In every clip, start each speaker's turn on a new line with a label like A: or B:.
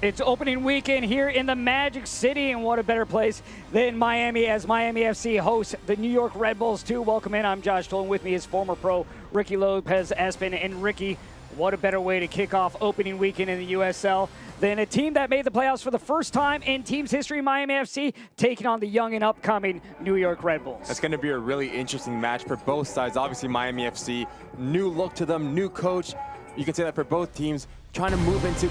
A: It's opening weekend here in the Magic City, and what a better place than Miami as Miami FC hosts the New York Red Bulls too. Welcome in. I'm Josh Tolan. With me is former pro Ricky Lopez-Espin. And Ricky, what a better way to kick off opening weekend in the USL than a team that made the playoffs for the first time in team's history, Miami FC, taking on the young and upcoming New York Red Bulls.
B: It's going to be a really interesting match for both sides. Obviously, Miami FC, new look to them, new coach. You can say that for both teams, trying to move into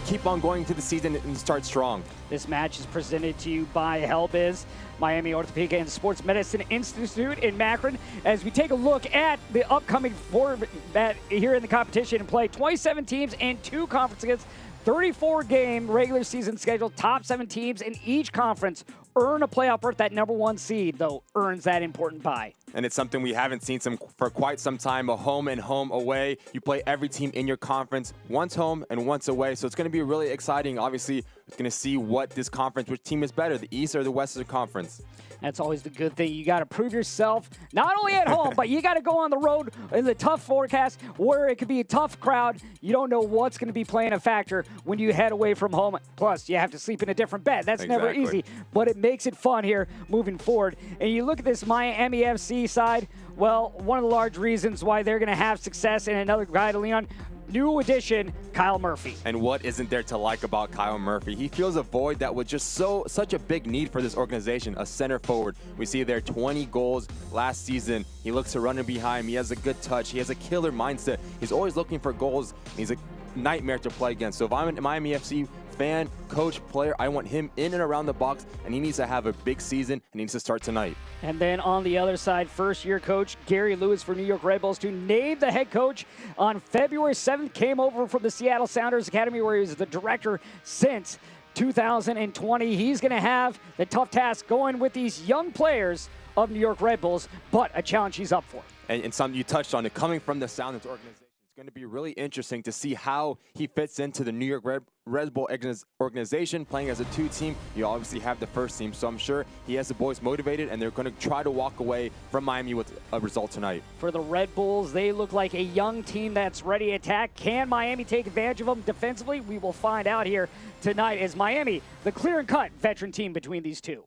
B: keep on going to the season and start strong.
A: This match is presented to you by HellBiz, Miami Orthopedic and Sports Medicine Institute in Akron. As we take a look at the upcoming format here in the competition and play 27 teams and 2 conferences, 34-game regular season schedule, top 7 teams in each conference earn a playoff berth. That #1 seed, though, earns that important bye.
B: And it's something we haven't seen for quite some time, a home and home away. You play every team in your conference, once home and once away. So it's going to be really exciting. Obviously, it's going to see what this conference, which team is better, the East or the Western Conference.
A: That's always the good thing. You got to prove yourself, not only at home, but you got to go on the road in the tough forecast where it could be a tough crowd. You don't know what's going to be playing a factor when you head away from home. Plus, you have to sleep in a different bed. That's never easy, but it makes it fun here moving forward. And you look at this Miami FC side, well, one of the large reasons why they're going to have success, and another guy to lean on, new addition, Kyle Murphy.
B: And what isn't there to like about Kyle Murphy? He fills a void that was just such a big need for this organization, a center forward. We see there 20 goals last season. He looks to run in behind. He has a good touch. He has a killer mindset. He's always looking for goals. He's a nightmare to play against. So if I'm a Miami FC fan, coach, player, I want him in and around the box, and he needs to have a big season, and he needs to start tonight.
A: And then on the other side, first-year coach Gary Lewis for New York Red Bulls to name the head coach on February 7th, came over from the Seattle Sounders Academy where he was the director since 2020. He's going to have the tough task going with these young players of New York Red Bulls, but a challenge he's up for.
B: And something you touched on, it coming from the Sounders organization. It's going to be really interesting to see how he fits into the New York Red Bull organization, playing as a 2-team. You obviously have the first team, so I'm sure he has the boys motivated, and they're going to try to walk away from Miami with a result tonight.
A: For the Red Bulls, they look like a young team that's ready to attack. Can Miami take advantage of them defensively? We will find out here tonight as Miami, the clear and cut veteran team between these two.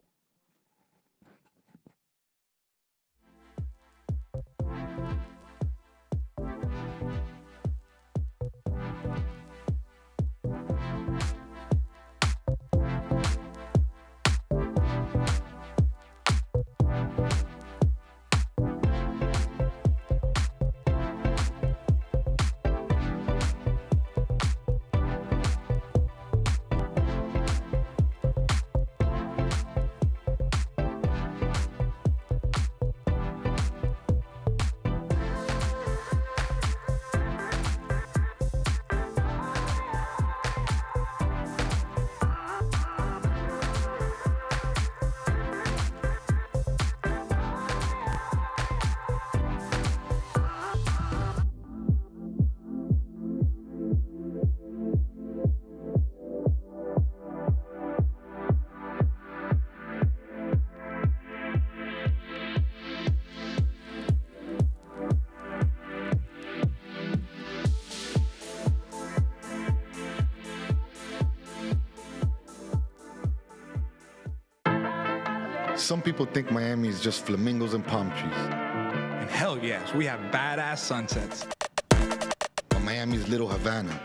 C: Some people think Miami is just flamingos and palm trees.
D: And hell yes, we have badass sunsets.
C: But Miami's Little Havana,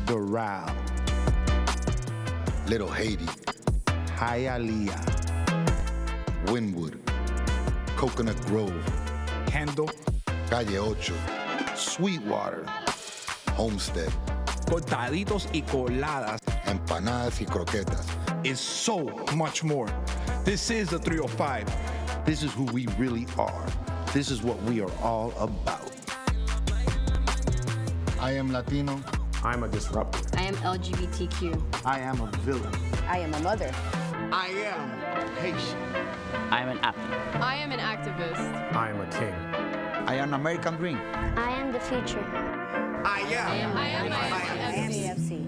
E: Doral,
C: Little Haiti,
E: Hialeah,
C: Wynwood, Coconut Grove,
D: Kendall,
C: Calle Ocho, Sweetwater, Homestead,
D: cortaditos y coladas
C: empanadas y croquetas.
D: is so much more. This is the 305.
E: This is who we really are. This is what we are all about.
C: I am Latino.
F: I'm a disruptor.
G: I am LGBTQ.
E: I am a villain.
G: I am a mother.
E: I am Haitian.
H: I am an athlete.
G: I am an activist.
F: I am a king.
E: I am American Dream.
I: I am the future.
E: I am
G: Miami FC.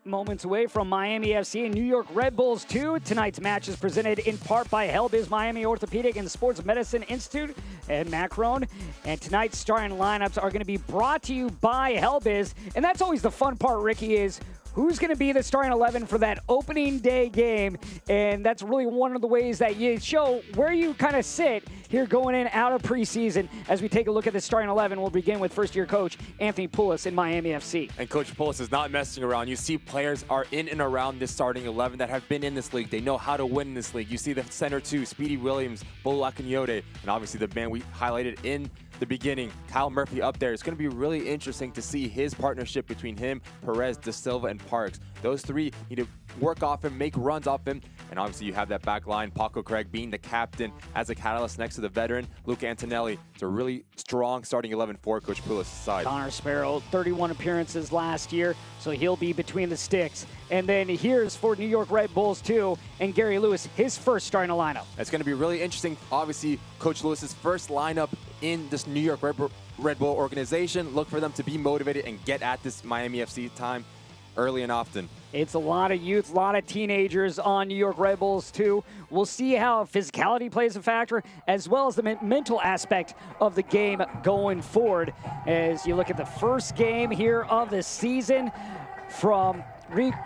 A: moments away from Miami FC and New York Red Bulls 2. Tonight's match is presented in part by Helbiz Miami Orthopedic and Sports Medicine Institute and Macron. And tonight's starting lineups are going to be brought to you by Helbiz. And that's always the fun part, Ricky, is who's going to be the starting 11 for that opening day game. And that's really one of the ways that you show where you kind of sit here going in out of preseason. As we take a look at the starting 11, we'll begin with first-year coach Anthony Poulos in Miami FC.
B: And Coach Poulos is not messing around. You see players are in and around this starting 11 that have been in this league. They know how to win in this league. You see the center two, Speedy Williams, Bolu Akinyode, and obviously the man we highlighted in the beginning, Kyle Murphy up there. It's going to be really interesting to see his partnership between him, Perez, De Silva, and Parks. Those three need to work off him, make runs off him, and obviously you have that back line, Paco Craig being the captain as a catalyst next to the veteran, Luca Antonelli. It's a really strong starting 11 for Coach Poulos' side.
A: Connor Sparrow, 31 appearances last year, so he'll be between the sticks. And then here's for New York Red Bulls 2, and Gary Lewis, his first starting lineup.
B: It's going to be really interesting. Obviously, Coach Lewis's first lineup in this New York Red Bull organization. Look for them to be motivated and get at this Miami FC time early and often.
A: It's a lot of youth, a lot of teenagers on New York Red Bulls too. We'll see how physicality plays a factor, as well as the mental aspect of the game going forward. As you look at the first game here of the season from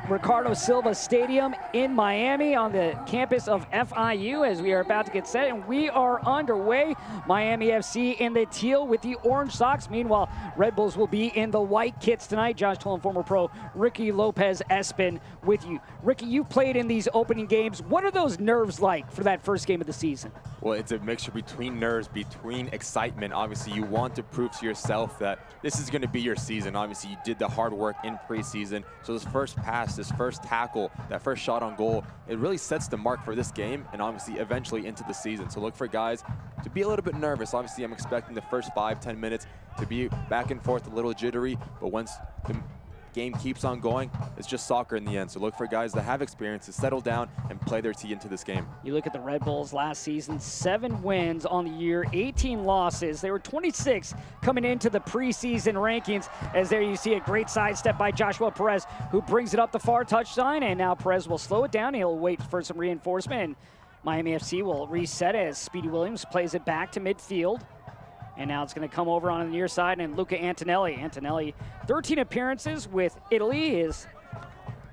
A: Ricardo Silva Stadium in Miami on the campus of FIU, as we are about to get set, and we are underway. Miami FC in the teal with the orange socks. Meanwhile, Red Bulls will be in the white kits tonight. Josh Tolan, former pro Ricky Lopez Espin with you. Ricky, you played in these opening games. What are those nerves like for that first game of the season?
B: Well, it's a mixture between nerves, between excitement. Obviously, you want to prove to yourself that this is going to be your season. Obviously, you did the hard work in preseason. So this first pass, this first tackle, that first shot on goal, it really sets the mark for this game and obviously eventually into the season. So look for guys to be a little bit nervous. Obviously, I'm expecting the first 5-10 minutes to be back and forth, a little jittery, but once the game keeps on going, it's just soccer in the end. So look for guys that have experience to settle down and play their tea into this game.
A: You look at the Red Bulls last season, 7 wins on the year, 18 losses. They were 26 coming into the preseason rankings, as there you see a great sidestep by Joshua Perez, who brings it up the far touchline, and now Perez will slow it down. He'll wait for some reinforcement, and Miami FC will reset as Speedy Williams plays it back to midfield. And now it's going to come over on the near side, and Luca Antonelli. Antonelli, 13 appearances with Italy, his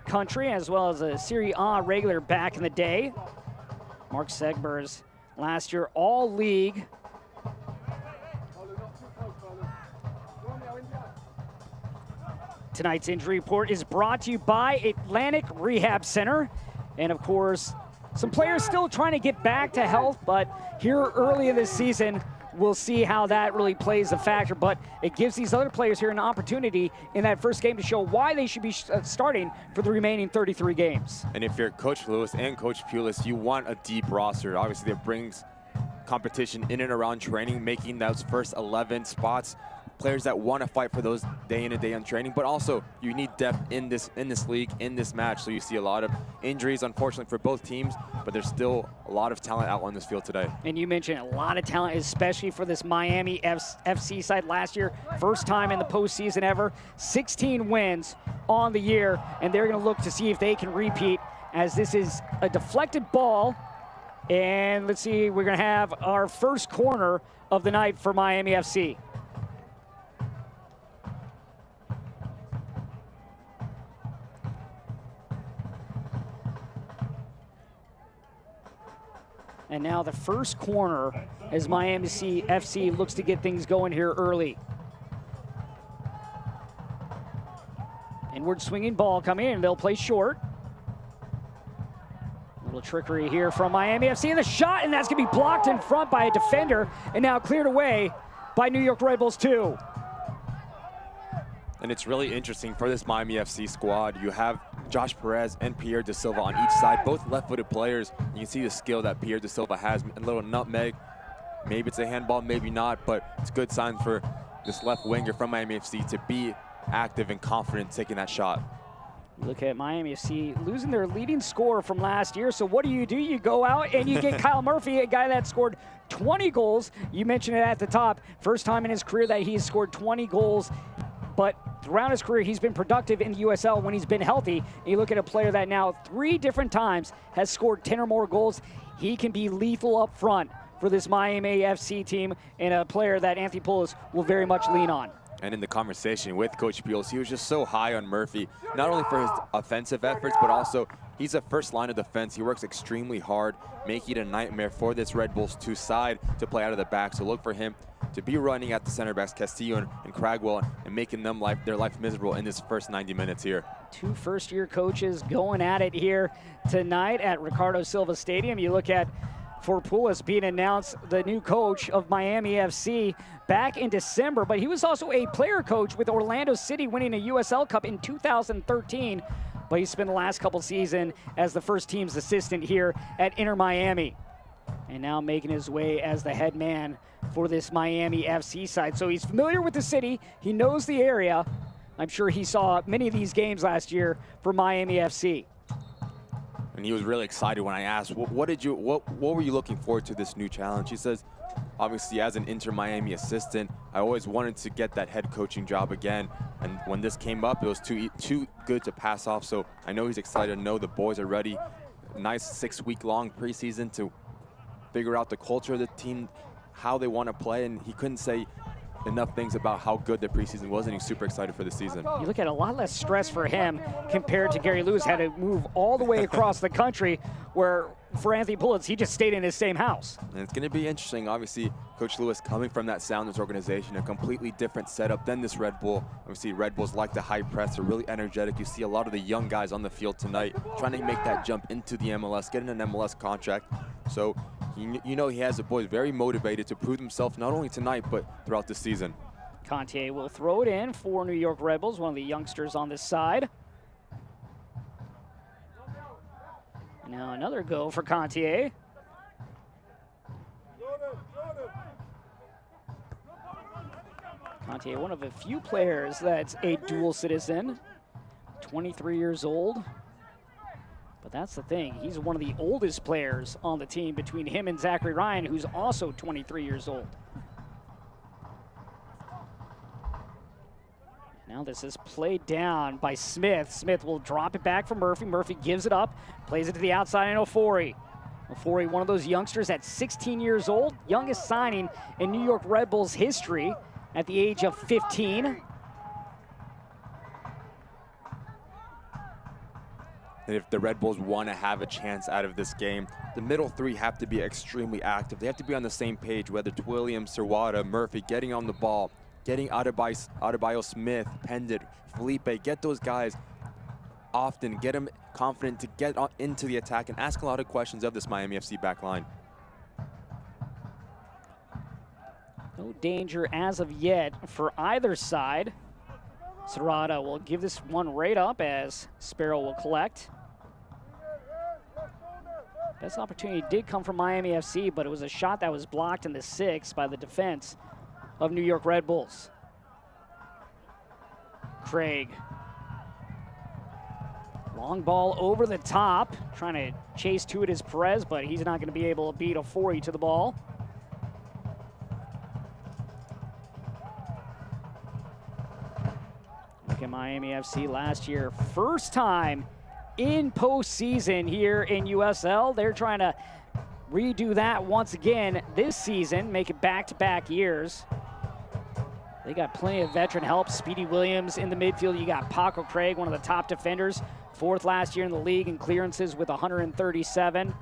A: country, as well as a Serie A regular back in the day. Mark Segber's last year all-league. Tonight's injury report is brought to you by Atlantic Rehab Center. And of course, some players still trying to get back to health, but here early in this season, we'll see how that really plays a factor, but it gives these other players here an opportunity in that first game to show why they should be starting for the remaining 33 games.
B: And if you're Coach Lewis and Coach Poulos, you want a deep roster. Obviously, that brings competition in and around training, making those first 11 spots players that want to fight for those day in and day out training, but also you need depth in this league, in this match. So you see a lot of injuries, unfortunately, for both teams, but there's still a lot of talent out on this field today.
A: And you mentioned a lot of talent, especially for this Miami FC side last year. First time in the postseason ever, 16 wins on the year, and they're going to look to see if they can repeat, as this is a deflected ball. And let's see, we're going to have our first corner of the night for Miami FC. And now the first corner as Miami FC looks to get things going here early. Inward swinging ball coming in, and they'll play short. A little trickery here from Miami FC, and the shot, and that's gonna be blocked in front by a defender, and now cleared away by New York Red Bulls 2.
B: And it's really interesting for this Miami FC squad. You have Josh Perez and Pierre De Silva on each side, both left-footed players. You can see the skill that Pierre De Silva has, a little nutmeg. Maybe it's a handball, maybe not, but it's a good sign for this left winger from Miami FC to be active and confident taking that shot.
A: Look at Miami FC losing their leading scorer from last year. So what do? You go out and you get Kyle Murphy, a guy that scored 20 goals. You mentioned it at the top. First time in his career that he's scored 20 goals but throughout his career, he's been productive in the USL when he's been healthy. And you look at a player that now 3 different times has scored 10 or more goals. He can be lethal up front for this Miami FC team, and a player that Anthony Pulis will very much lean on.
B: And in the conversation with Coach Pulis, he was just so high on Murphy, not only for his offensive efforts, but also he's a first line of defense. He works extremely hard, making it a nightmare for this Red Bulls 2 side to play out of the back. So look for him to be running at the center backs, Castillo and Cragwell, and making them their life miserable in this first 90 minutes here.
A: 2 first-year coaches going at it here tonight at Ricardo Silva Stadium. You look at, for Pulis being announced the new coach of Miami FC back in December, but he was also a player coach with Orlando City, winning a USL Cup in 2013. But he spent the last couple seasons as the first team's assistant here at Inter Miami, and now making his way as the head man for this Miami FC side. So he's familiar with the city. He knows the area. I'm sure he saw many of these games last year for Miami FC.
B: And he was really excited when I asked, what were you looking forward to this new challenge? He says, obviously, as an Inter Miami assistant, I always wanted to get that head coaching job again. And when this came up, it was too good to pass off. So I know he's excited to know the boys are ready. Nice 6-week-long preseason to figure out the culture of the team, how they want to play. And he couldn't say enough things about how good the preseason was, and he's super excited for the season.
A: You look at a lot less stress for him compared to Gary Lewis, had to move all the way across the country, where for Anthony Pulis, he just stayed in his same house.
B: And it's going to be interesting. Obviously, Coach Lewis coming from that Sounders organization, a completely different setup than this Red Bull. Obviously, Red Bulls like the high press. They're really energetic. You see a lot of the young guys on the field tonight trying to make that jump into the MLS, getting an MLS contract. So you know he has the boys very motivated to prove himself not only tonight, but throughout the season.
A: Contier will throw it in for New York Red Bulls, one of the youngsters on this side. Now another go for Contier. Contier, one of a few players that's a dual citizen, 23 years old. But that's the thing, he's one of the oldest players on the team between him and Zachary Ryan, who's also 23 years old. Now this is played down by Smith. Smith will drop it back for Murphy. Murphy gives it up, plays it to the outside in Ofori. Ofori, one of those youngsters at 16 years old, youngest signing in New York Red Bulls history at the age of 15.
B: And if the Red Bulls want to have a chance out of this game, the middle 3 have to be extremely active. They have to be on the same page, whether it's Williams, Serwada, Murphy, getting on the ball, getting Adebayo, Smith, Pendit, Felipe, get those guys often, get them confident to get into the attack and ask a lot of questions of this Miami FC back line.
A: No danger as of yet for either side. Serrata will give this one right up as Sparrow will collect. Best opportunity did come from Miami FC, but it was a shot that was blocked in the 6 by the defense of New York Red Bulls. Craig. Long ball over the top, trying to chase to it is Perez, but he's not going to be able to beat Ofori to the ball. Look at Miami FC last year, first time in postseason here in USL. They're trying to redo that once again this season, make it back-to-back years. They got plenty of veteran help. Speedy Williams in the midfield. You got Paco Craig, one of the top defenders, 4th last year in the league in clearances with 137.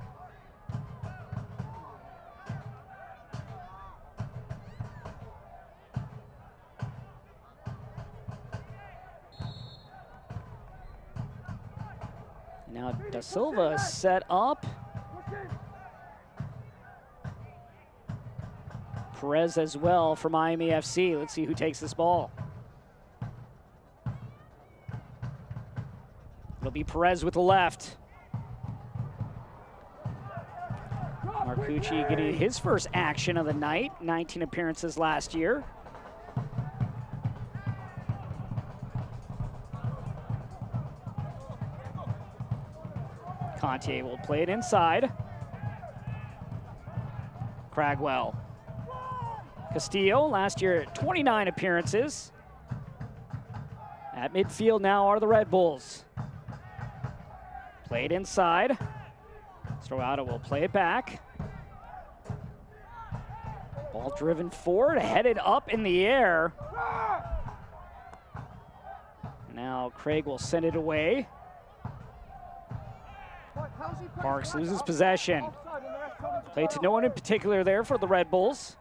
A: Now Da Silva is set up. Perez as well for Miami FC. Let's see who takes this ball. It'll be Perez with the left. Marcucci getting his first action of the night, 19 appearances last year. Contier will play it inside. Cragwell. Castillo, last year 29 appearances. At midfield now are the Red Bulls. Played inside. Stroata will play it back. Ball driven forward, headed up in the air. Now Craig will send it away. Parks loses possession. Played to no one in particular there for the Red Bulls.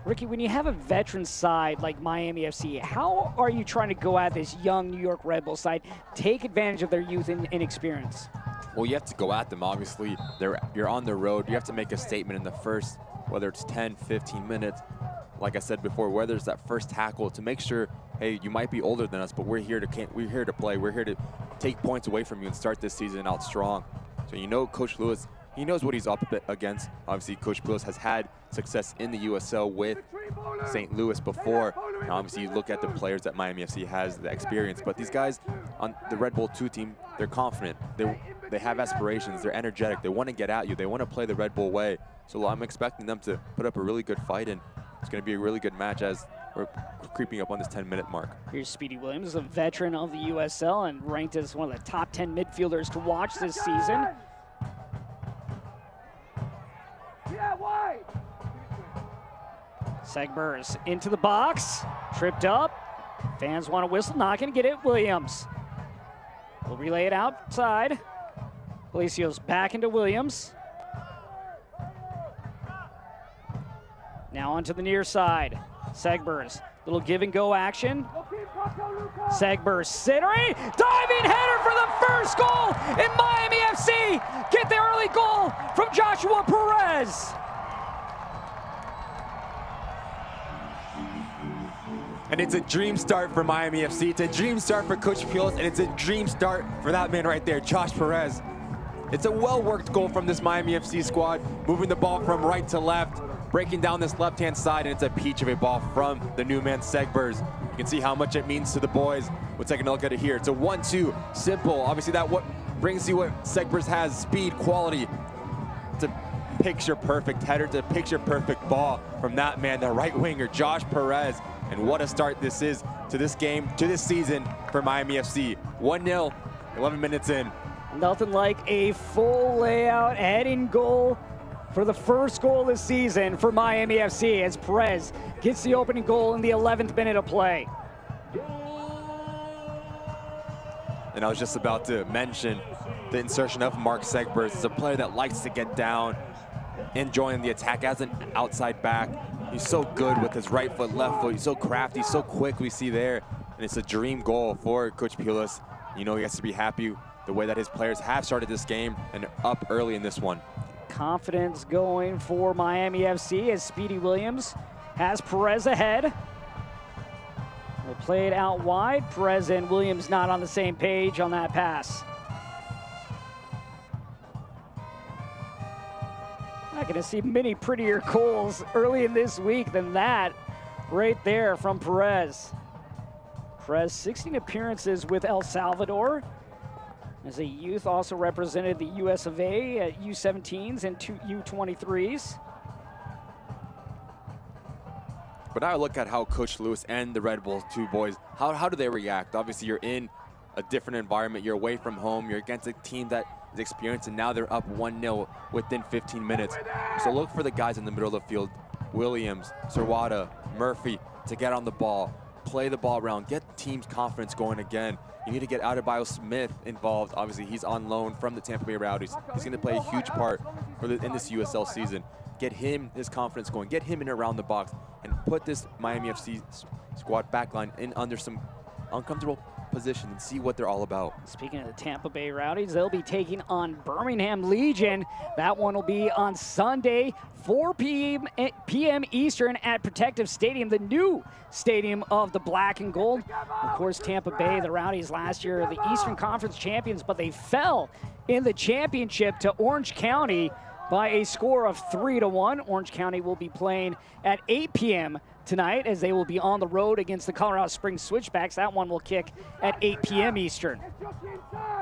A: Ricky, when you have a veteran side like Miami FC, how are you trying to go at this young New York Red Bull side, take advantage of their youth and inexperience?
B: Well, you have to go at them, obviously. You're on the road. You have to make a statement in the first, whether it's 10, 15 minutes. Like I said before, whether it's that first tackle to make sure, hey, you might be older than us, but we're here to play. We're here to take points away from you and start this season out strong. So you know Coach Lewis, he knows what he's up against. Obviously, Coach Lewis has had success in the USL with St. Louis before. And obviously, you look at the players that Miami FC has, the experience. But these guys on the Red Bull 2 team, they're confident. They have aspirations. They're energetic. They want to get at you. They want to play the Red Bull way. So I'm expecting them to put up a really good fight, and it's going to be a really good match as we're creeping up on this 10-minute mark.
A: Here's Speedy Williams, a veteran of the USL and ranked as one of the top 10 midfielders to watch this season. Segbers into the box, tripped up. Fans want to whistle, not going to get it. Williams will relay it outside. Palacios back into Williams. Now onto the near side. Segbers, little give and go action. Segbers centering, diving header for the first goal in Miami FC. Get the early goal from Joshua Perez.
B: And it's a dream start for Miami FC. It's a dream start for Coach Pujols, and it's a dream start for that man right there, Josh Perez. It's a well-worked goal from this Miami FC squad, moving the ball from right to left, breaking down this left-hand side, and it's a peach of a ball from the new man, Segbers. You can see how much it means to the boys. We'll take a look at it here. It's a 1-2, simple. Obviously, that what brings you what Segbers has, speed, quality. It's a picture-perfect header. It's a picture-perfect ball from that man, the right winger, Josh Perez. And what a start this is to this game, to this season for Miami FC. 1-0, 11 minutes in.
A: Nothing like a full layout heading goal for the first goal of the season for Miami FC as Perez gets the opening goal in the 11th minute of play.
B: And I was just about to mention the insertion of Mark Segbers. He's a player that likes to get down, enjoying the attack as an outside back. He's so good with his right foot, left foot. He's so crafty, so quick, we see there. And it's a dream goal for Coach Pujols. You know he has to be happy the way that his players have started this game and up early in this one.
A: Confidence going for Miami FC as Speedy Williams has Perez ahead. Will play it out wide. Perez and Williams not on the same page on that pass. Not going to see many prettier goals early in this week than that right there from Perez. Perez, 16 appearances with El Salvador. As a youth, also represented the US of A at U17s and U23s.
B: But now I look at how Coach Lewis and the Red Bulls 2 boys, how do they react? Obviously, you're in a different environment. You're away from home. You're against a team that is experienced, and now they're up 1-0 within 15 minutes. So look for the guys in the middle of the field, Williams, Stroata, Murphy, to get on the ball, play the ball around, get the team's confidence going again. You need to get Adebayo Smith involved. Obviously, he's on loan from the Tampa Bay Rowdies. He's going to play a huge part in this USL season. Get him his confidence going, get him in around the box, and put this Miami FC squad backline in under some uncomfortable position and see what they're all about.
A: Speaking of the Tampa Bay Rowdies, they'll be taking on Birmingham Legion. That one will be on Sunday, 4 p.m. Eastern at Protective Stadium, the new stadium of the black and gold. Of course, Tampa Bay, the Rowdies last year, the Eastern Conference champions, but they fell in the championship to Orange County by a score of 3-1. Orange County will be playing at 8 p.m. tonight as they will be on the road against the Colorado Springs Switchbacks. That one will kick at 8 p.m. Eastern.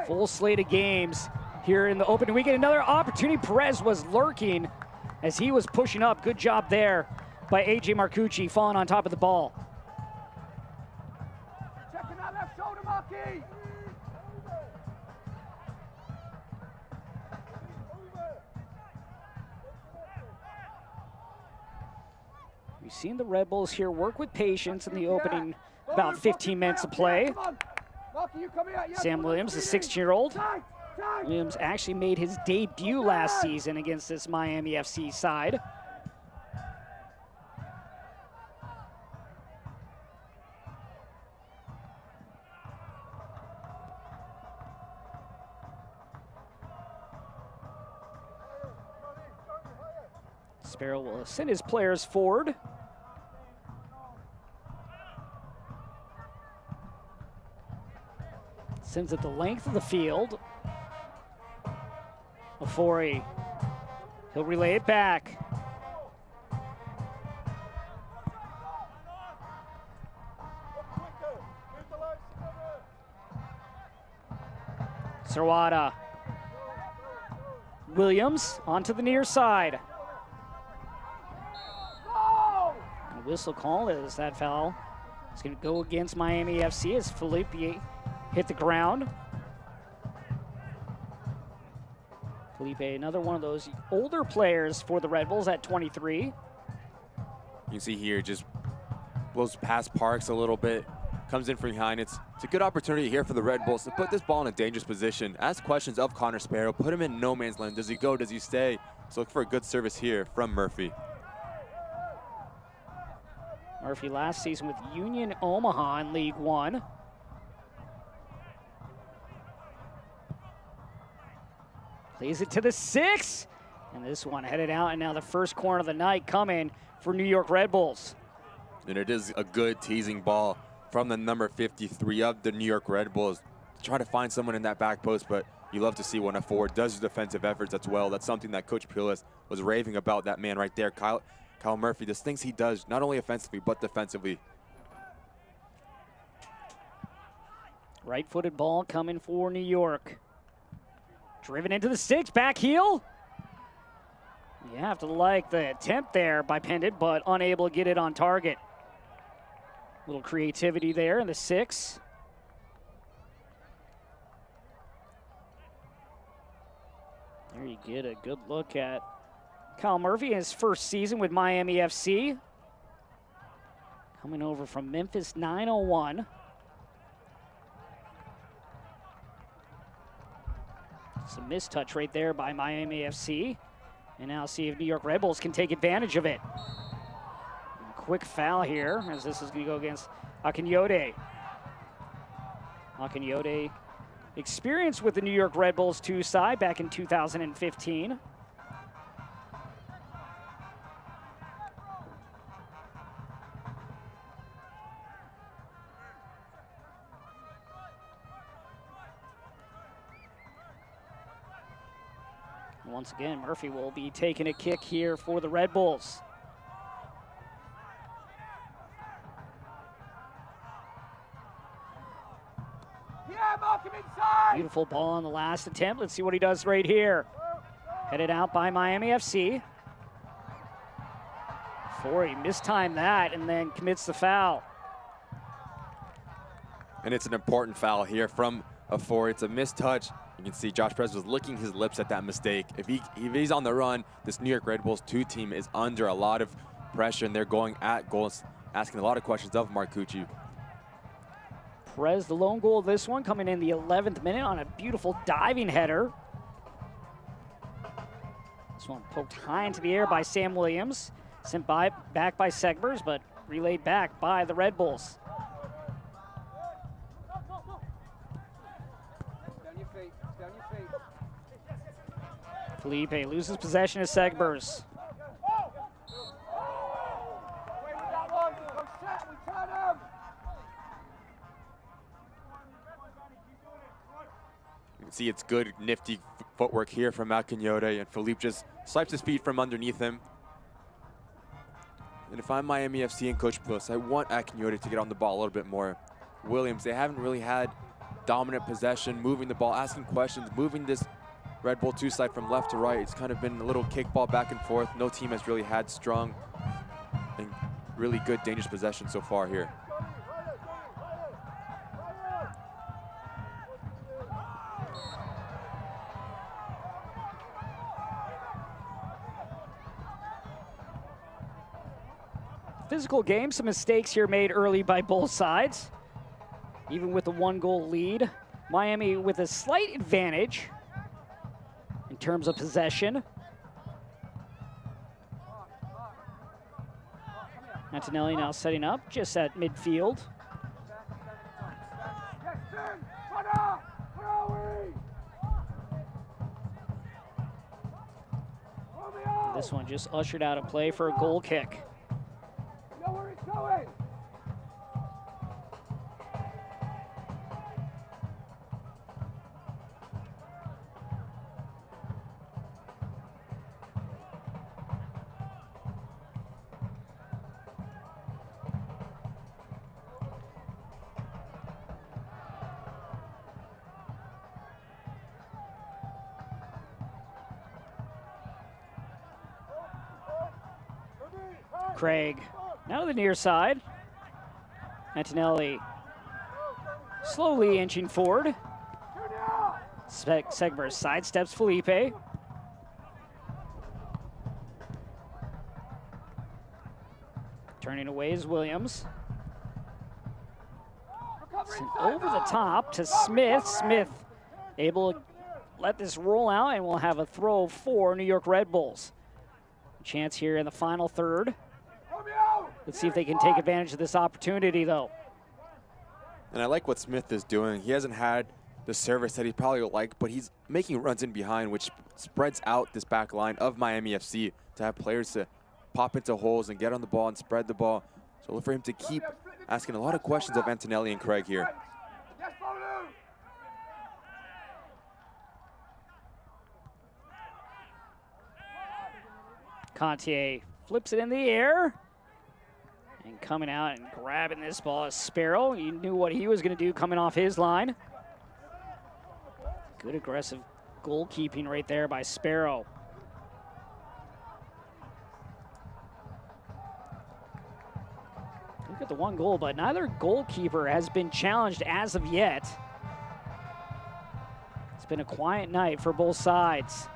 A: Full slate of games here in the opening weekend. Another opportunity. Perez was lurking as he was pushing up. Good job there by A.J. Marcucci, falling on top of the ball.
F: Checking that left shoulder, Marky.
A: We've seen the Red Bulls here work with patience in the opening about 15 minutes of play. Sam Williams, the 16-year-old. Williams actually made his debut last season against this Miami FC side. Sparrow will send his players forward. Sends it the length of the field. Ofori, he'll relay it back. Serwada. Williams onto the near side. A whistle call is that foul. It's going to go against Miami FC as Felipe hit the ground. Felipe, another one of those older players for the Red Bulls at 23.
B: You can see here, just blows past Parks a little bit, comes in from behind. It's a good opportunity here for the Red Bulls to put this ball in a dangerous position. Ask questions of Connor Sparrow, put him in no man's land. Does he go, does he stay? So look for a good service here from Murphy.
A: Murphy last season with Union Omaha in League One. Plays it to the 6, and this one headed out, and now the first corner of the night coming for New York Red Bulls.
B: And it is a good teasing ball from the number 53 of the New York Red Bulls. Try to find someone in that back post, but you love to see when a forward does his defensive efforts as well. That's something that Coach Pulis was raving about, that man right there, Kyle Murphy. There's things he does, not only offensively, but defensively.
A: Right-footed ball coming for New York. Driven into the 6, back heel. You have to like the attempt there by Pendant, but unable to get it on target. Little creativity there in the 6. There you get a good look at Kyle Murphy in his first season with Miami FC. Coming over from Memphis 901. Some mistouch right there by Miami FC. And now see if New York Red Bulls can take advantage of it. A quick foul here, as this is going to go against Akinyode. Akinyode, experience with the New York Red Bulls 2 side back in 2015. Once again, Murphy will be taking a kick here for the Red Bulls.
F: Yeah, mark him inside.
A: Beautiful ball on the last attempt. Let's see what he does right here. Headed out by Miami FC. He mistimed that and then commits the foul.
B: And it's an important foul here from Ofori. It's a mistouch. You can see Josh Perez was licking his lips at that mistake. If he's on the run, this New York Red Bulls 2 team is under a lot of pressure, and they're going at goals, asking a lot of questions of Marcucci.
A: Perez, the lone goal of this one, coming in the 11th minute on a beautiful diving header. This one poked high into the air by Sam Williams. Sent back by Segbers, but relayed back by the Red Bulls. Felipe loses possession of Segbers.
B: You can see it's good, nifty footwork here from Akinyode, and Felipe just swipes his feet from underneath him. And if I'm Miami FC and Coach Pulis, I want Akinyode to get on the ball a little bit more. Williams, they haven't really had dominant possession, moving the ball, asking questions, moving this Red Bull 2 side from left to right. It's kind of been a little kickball back and forth. No team has really had strong and really good dangerous possession so far here.
A: Physical game, some mistakes here made early by both sides. Even with a 1-goal lead, Miami with a slight advantage in terms of possession. Antonelli now setting up just at midfield. This one just ushered out of play for a goal kick. Craig now to the near side. Antonelli slowly inching forward. Segber sidesteps Felipe. Turning away is Williams. Sent over the top to Smith. Smith able to let this roll out, and we'll have a throw for New York Red Bulls. Chance here in the final third. Let's see if they can take advantage of this opportunity, though.
B: And I like what Smith is doing. He hasn't had the service that he probably would like, but he's making runs in behind, which spreads out this back line of Miami FC to have players to pop into holes and get on the ball and spread the ball. So look for him to keep asking a lot of questions of Antonelli and Craig here.
A: Contier flips it in the air. And coming out and grabbing this ball is Sparrow. You knew what he was going to do coming off his line. Good aggressive goalkeeping right there by Sparrow. Look at the 1 goal, but neither goalkeeper has been challenged as of yet. It's been a quiet night for both sides.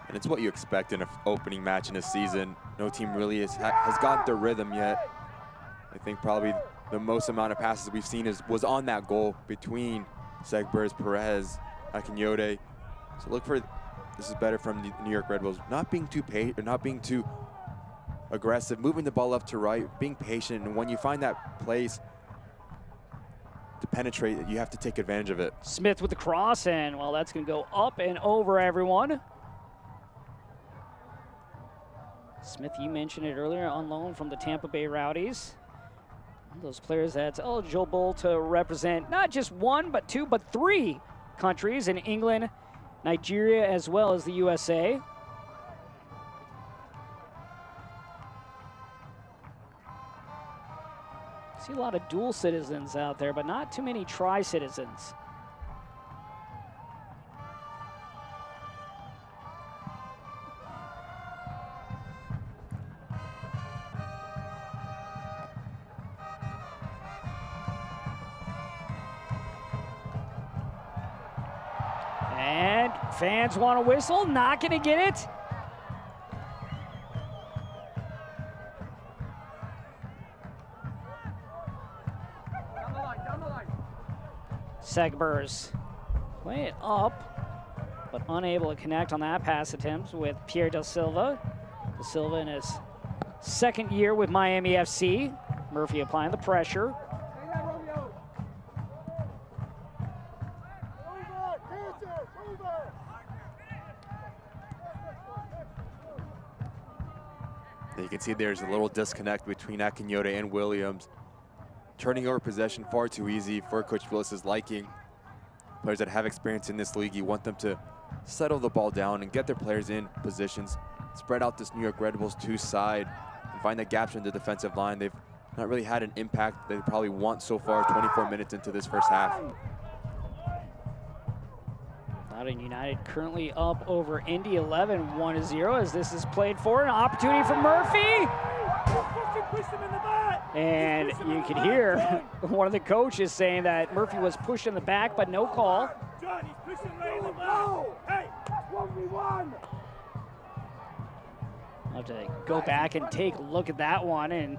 B: And it's what you expect in an opening match in a season. No team really has gotten their rhythm yet. I think probably the most amount of passes we've seen was on that goal between Segbers, Perez, Akinyote. So look for, this is better from the New York Red Bulls. Not being too not being too aggressive, moving the ball left to right, being patient, and when you find that place to penetrate, you have to take advantage of it.
A: Smith with the cross, and well, that's going to go up and over everyone. Smith, you mentioned it earlier, on loan from the Tampa Bay Rowdies. One of those players that's eligible to represent not just 1, but 2, but 3 countries in England, Nigeria, as well as the USA. See a lot of dual citizens out there, but not too many tri-citizens. And fans want to whistle, not going to get it. Segbers play it up, but unable to connect on that pass attempt with Pierre Da Silva. Da Silva in his 2nd year with Miami FC. Murphy applying the pressure.
B: You can see there's a little disconnect between Akinyote and Williams. Turning over possession far too easy for Coach Willis's liking. Players that have experience in this league, you want them to settle the ball down and get their players in positions, spread out this New York Red Bulls 2 side, and find the gaps in the defensive line. They've not really had an impact they probably want so far, 24 minutes into this first half.
A: Loudoun United currently up over Indy 11, 1-0 as this is played for. An opportunity for Murphy. And you can hear one of the coaches saying that Murphy was pushed in the back, but no call. I'll have to go back and take a look at that one and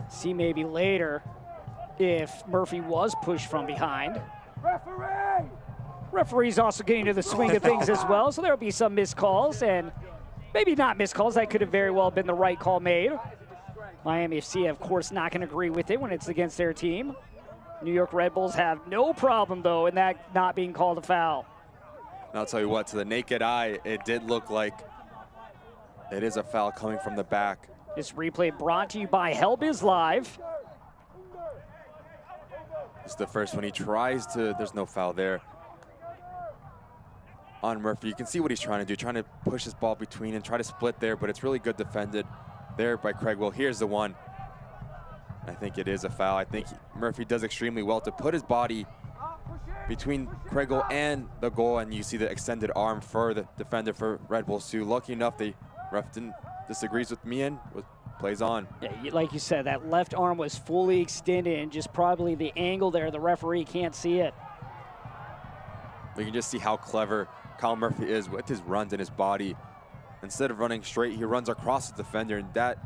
A: see maybe later if Murphy was pushed from behind. Referee's also getting to the swing of things as well, so there'll be some missed calls, and maybe not missed calls. That could have very well been the right call made. Miami FC, of course, not going to agree with it when it's against their team. New York Red Bulls have no problem, though, in that not being called a foul.
B: And I'll tell you what, to the naked eye, it did look like it is a foul coming from the back.
A: This replay brought to you by Hellbiz Live.
B: It's the first one. He tries to, there's no foul there on Murphy. You can see what he's trying to do, trying to push his ball between and try to split there, but it's really good defended there by Craig. Well, here's the one. I think it is a foul. I think Murphy does extremely well to put his body between Craig and the goal, and you see the extended arm for the defender for Red Bulls too. Lucky enough, the ref disagrees with me and plays on.
A: Yeah, like you said, that left arm was fully extended, and just probably the angle there, the referee can't see it.
B: You can just see how clever Kyle Murphy is with his runs and his body. Instead of running straight, he runs across the defender, and that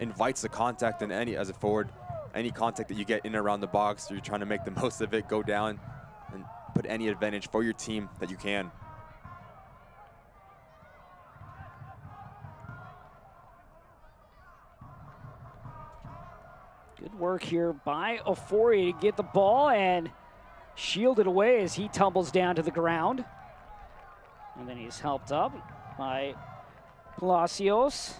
B: invites the contact. And as a forward, any contact that you get in and around the box, you're trying to make the most of it, go down and put any advantage for your team that you can.
A: Good work here by Ofori to get the ball and shield it away as he tumbles down to the ground. And then he's helped up by Palacios.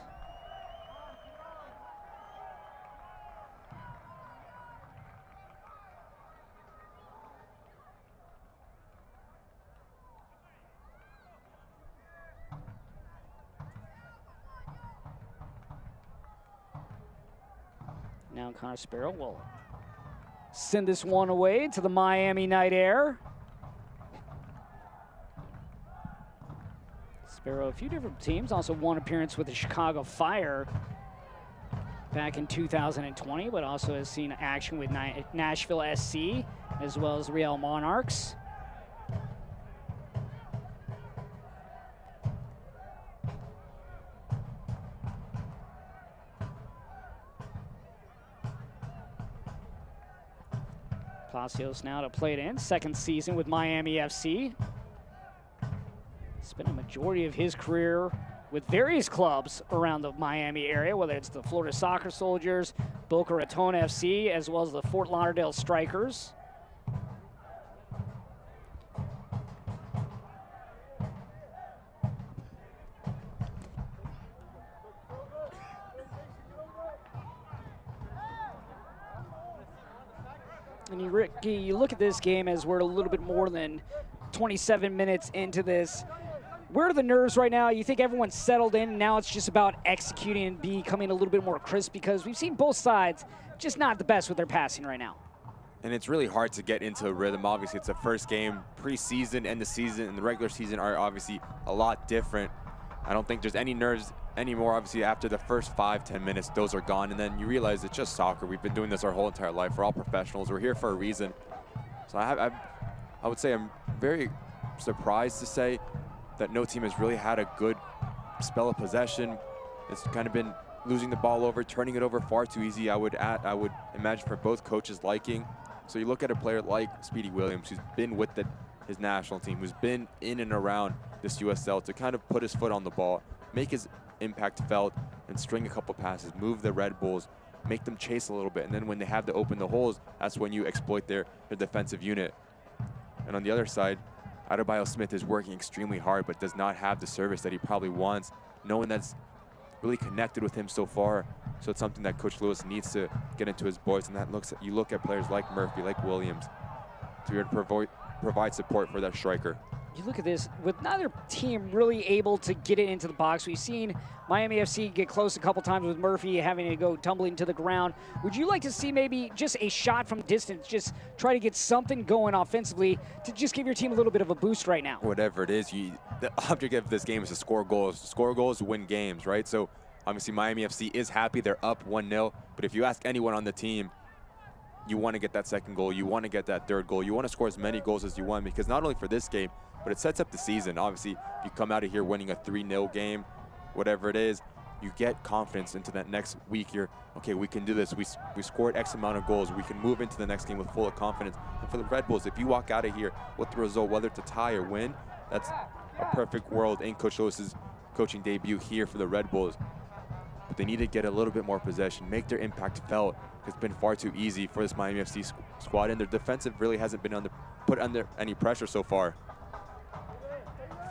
A: Now Connor Sparrow will send this one away to the Miami Night Air. Sparrow, a few different teams, also one appearance with the Chicago Fire back in 2020, but also has seen action with Nashville SC as well as Real Monarchs. Palacios now to play it in, second season with Miami FC. Spent a majority of his career with various clubs around the Miami area, whether it's the Florida Soccer Soldiers, Boca Raton FC, as well as the Fort Lauderdale Strikers. And you look at this game as we're a little bit more than 27 minutes into this. Where are the nerves right now? You think everyone's settled in, and now it's just about executing and becoming a little bit more crisp, because we've seen both sides just not the best with their passing right now.
B: And it's really hard to get into a rhythm. Obviously, it's the first game, preseason, and the season, and the regular season are obviously a lot different. I don't think there's any nerves anymore. Obviously, after the first 5-10 minutes, those are gone, and then you realize it's just soccer. We've been doing this our whole entire life. We're all professionals. We're here for a reason. So I would say I'm very surprised to say that no team has really had a good spell of possession. It's kind of been losing the ball over, turning it over far too easy, I would imagine, for both coaches' liking. So you look at a player like Speedy Williams, who's been with his national team, who's been in and around this USL, to kind of put his foot on the ball, make his impact felt, and string a couple passes, move the Red Bulls, make them chase a little bit, and then when they have to open the holes, that's when you exploit their defensive unit. And on the other side, Adebayo Smith is working extremely hard, but does not have the service that he probably wants. No one that's really connected with him so far. So it's something that Coach Lewis needs to get into his boys, and that you look at players like Murphy, like Williams, to be able to provide support for that striker.
A: you look at this, with neither team really able to get it into the box. We've seen Miami FC get close a couple times with Murphy having to go tumbling to the ground. Would you like to see maybe just a shot from distance, just try to get something going offensively to just give your team a little bit of a boost right now?
B: Whatever it is, the object of this game is to score goals. Score goals, win games, right? So obviously Miami FC is happy. They're up 1-0. But if you ask anyone on the team, you want to get that second goal. You want to get that third goal. You want to score as many goals as you want, because not only for this game, but it sets up the season. Obviously, if you come out of here winning a 3-0 game, whatever it is, you get confidence into that next week. You're, okay, we can do this. We scored X amount of goals. We can move into the next game with full of confidence. And for the Red Bulls, if you walk out of here with the result, whether to tie or win, that's a perfect world in Coach Lewis's coaching debut here for the Red Bulls. But they need to get a little bit more possession, make their impact felt. It's been far too easy for this Miami FC squad, and their defensive really hasn't been put under any pressure so far.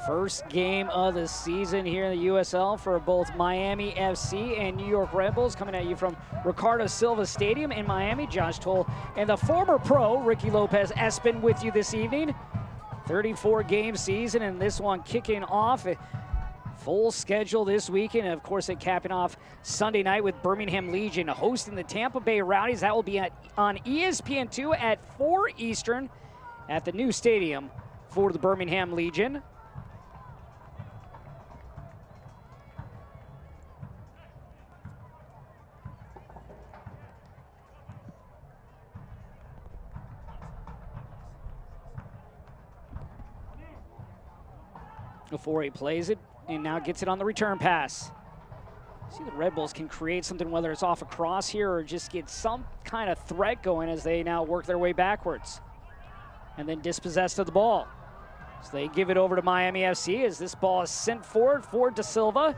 A: First game of the season here in the USL for both Miami FC and New York Red Bulls, coming at you from Ricardo Silva Stadium in Miami. Josh Toll and the former pro, Ricky Lopez Espin, with you this evening. 34-game season, and this one kicking off. Full schedule this weekend, and of course, it capping off Sunday night with Birmingham Legion hosting the Tampa Bay Rowdies. That will be on ESPN2 at 4 Eastern at the new stadium for the Birmingham Legion. Before he plays it, and now gets it on the return pass. See, the Red Bulls can create something, whether it's off a cross here or just get some kind of threat going as they now work their way backwards. And then dispossessed of the ball. So they give it over to Miami FC as this ball is sent forward to Silva.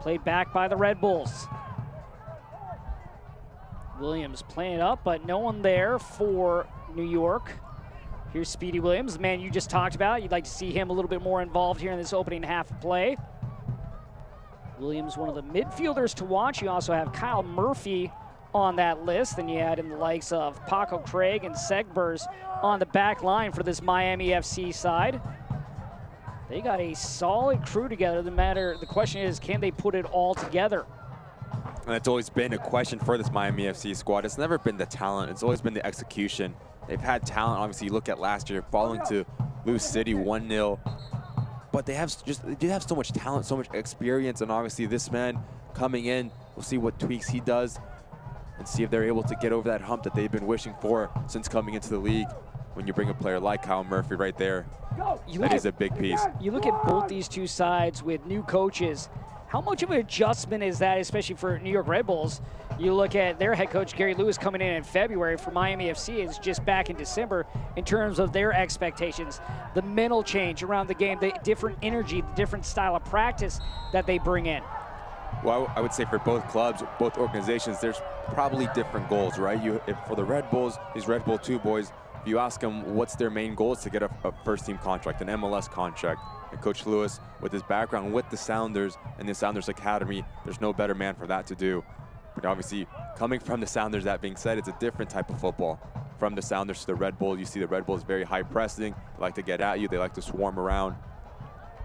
A: Played back by the Red Bulls. Williams playing it up, but no one there for New York. Here's Speedy Williams, the man you just talked about. You'd like to see him a little bit more involved here in this opening half of play. Williams, one of the midfielders to watch. You also have Kyle Murphy on that list. Then you add in the likes of Paco Craig and Segbers on the back line for this Miami FC side. They got a solid crew together. The question is, can they put it all together?
B: And it's always been a question for this Miami FC squad. It's never been the talent. It's always been the execution. They've had talent. Obviously, you look at last year, falling to Lou City 1-0. But they did have so much talent, so much experience. And obviously, this man coming in, we'll see what tweaks he does and see if they're able to get over that hump that they've been wishing for since coming into the league. When you bring a player like Kyle Murphy right there, that is a big piece.
A: You look at both these two sides with new coaches. How much of an adjustment is that, especially for New York Red Bulls? You look at their head coach, Gary Lewis, coming in February. For Miami FC, it's just back in December in terms of their expectations. The mental change around the game, the different energy, the different style of practice that they bring in.
B: Well, I would say for both clubs, both organizations, there's probably different goals, right? For the Red Bulls, these Red Bull 2 boys, if you ask them what's their main goal, is to get a first-team contract, an MLS contract. And Coach Lewis, with his background with the Sounders and the Sounders Academy, there's no better man for that to do. But obviously, coming from the Sounders, that being said, it's a different type of football. From the Sounders to the Red Bulls, you see the Red Bulls very high pressing. They like to get at you. They like to swarm around.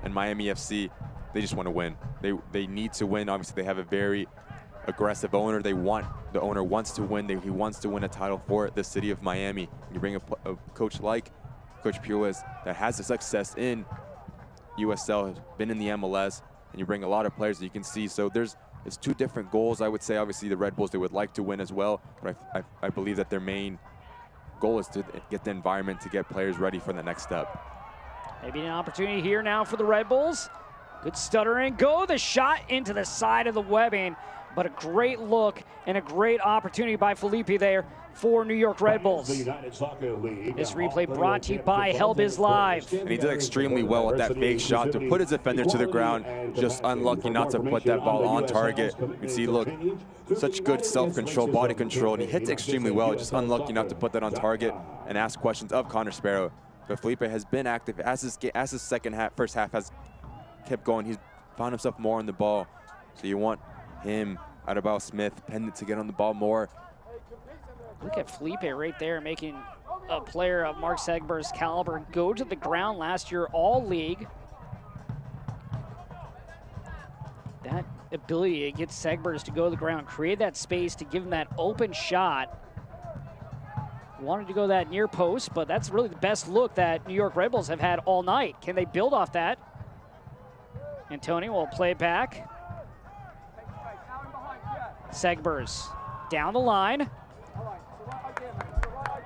B: And Miami FC, they just want to win. They need to win. Obviously, they have a very aggressive owner. The owner wants to win. He wants to win a title for the city of Miami. You bring a coach like Coach Pulis that has the success in USL, has been in the MLS, and you bring a lot of players that you can see. So it's two different goals. I would say, obviously, the Red Bulls, they would like to win as well, but I believe that their main goal is to get the environment to get players ready for the next step.
A: Maybe an opportunity here now for the Red Bulls. Good stuttering. Go the shot into the side of the webbing, but a great look and a great opportunity by Felipe there for New York Red Bulls. This replay brought to you by Hellbiz Live.
B: And he did extremely well with that fake shot to put his defender to the ground. Just unlucky not to put that ball on target. You can see, look, such good self-control, body control, and he hits extremely well. Just unlucky not to put that on target and ask questions of Connor Sparrow. But Felipe has been active as his first half has kept going. He's found himself more on the ball. So you want him, Adabao Smith, Pendant to get on the ball more.
A: Look at Felipe right there making a player of Mark Segber's caliber go to the ground last year, all league. That ability to get Segbers to go to the ground, create that space to give him that open shot. Wanted to go that near post, but that's really the best look that New York Red Bulls have had all night. Can they build off that? And Tony will play it back. Segbers down the line.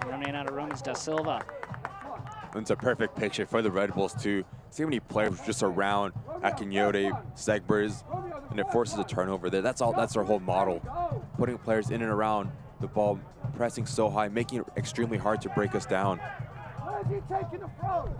A: Running out of room is Da Silva.
B: It's a perfect picture for the Red Bulls too. See how many players just around Akinyote, Segbers, and it forces a turnover there. That's their whole model. Putting players in and around the ball, pressing so high, making it extremely hard to break us down.
F: Where's he taking the throw?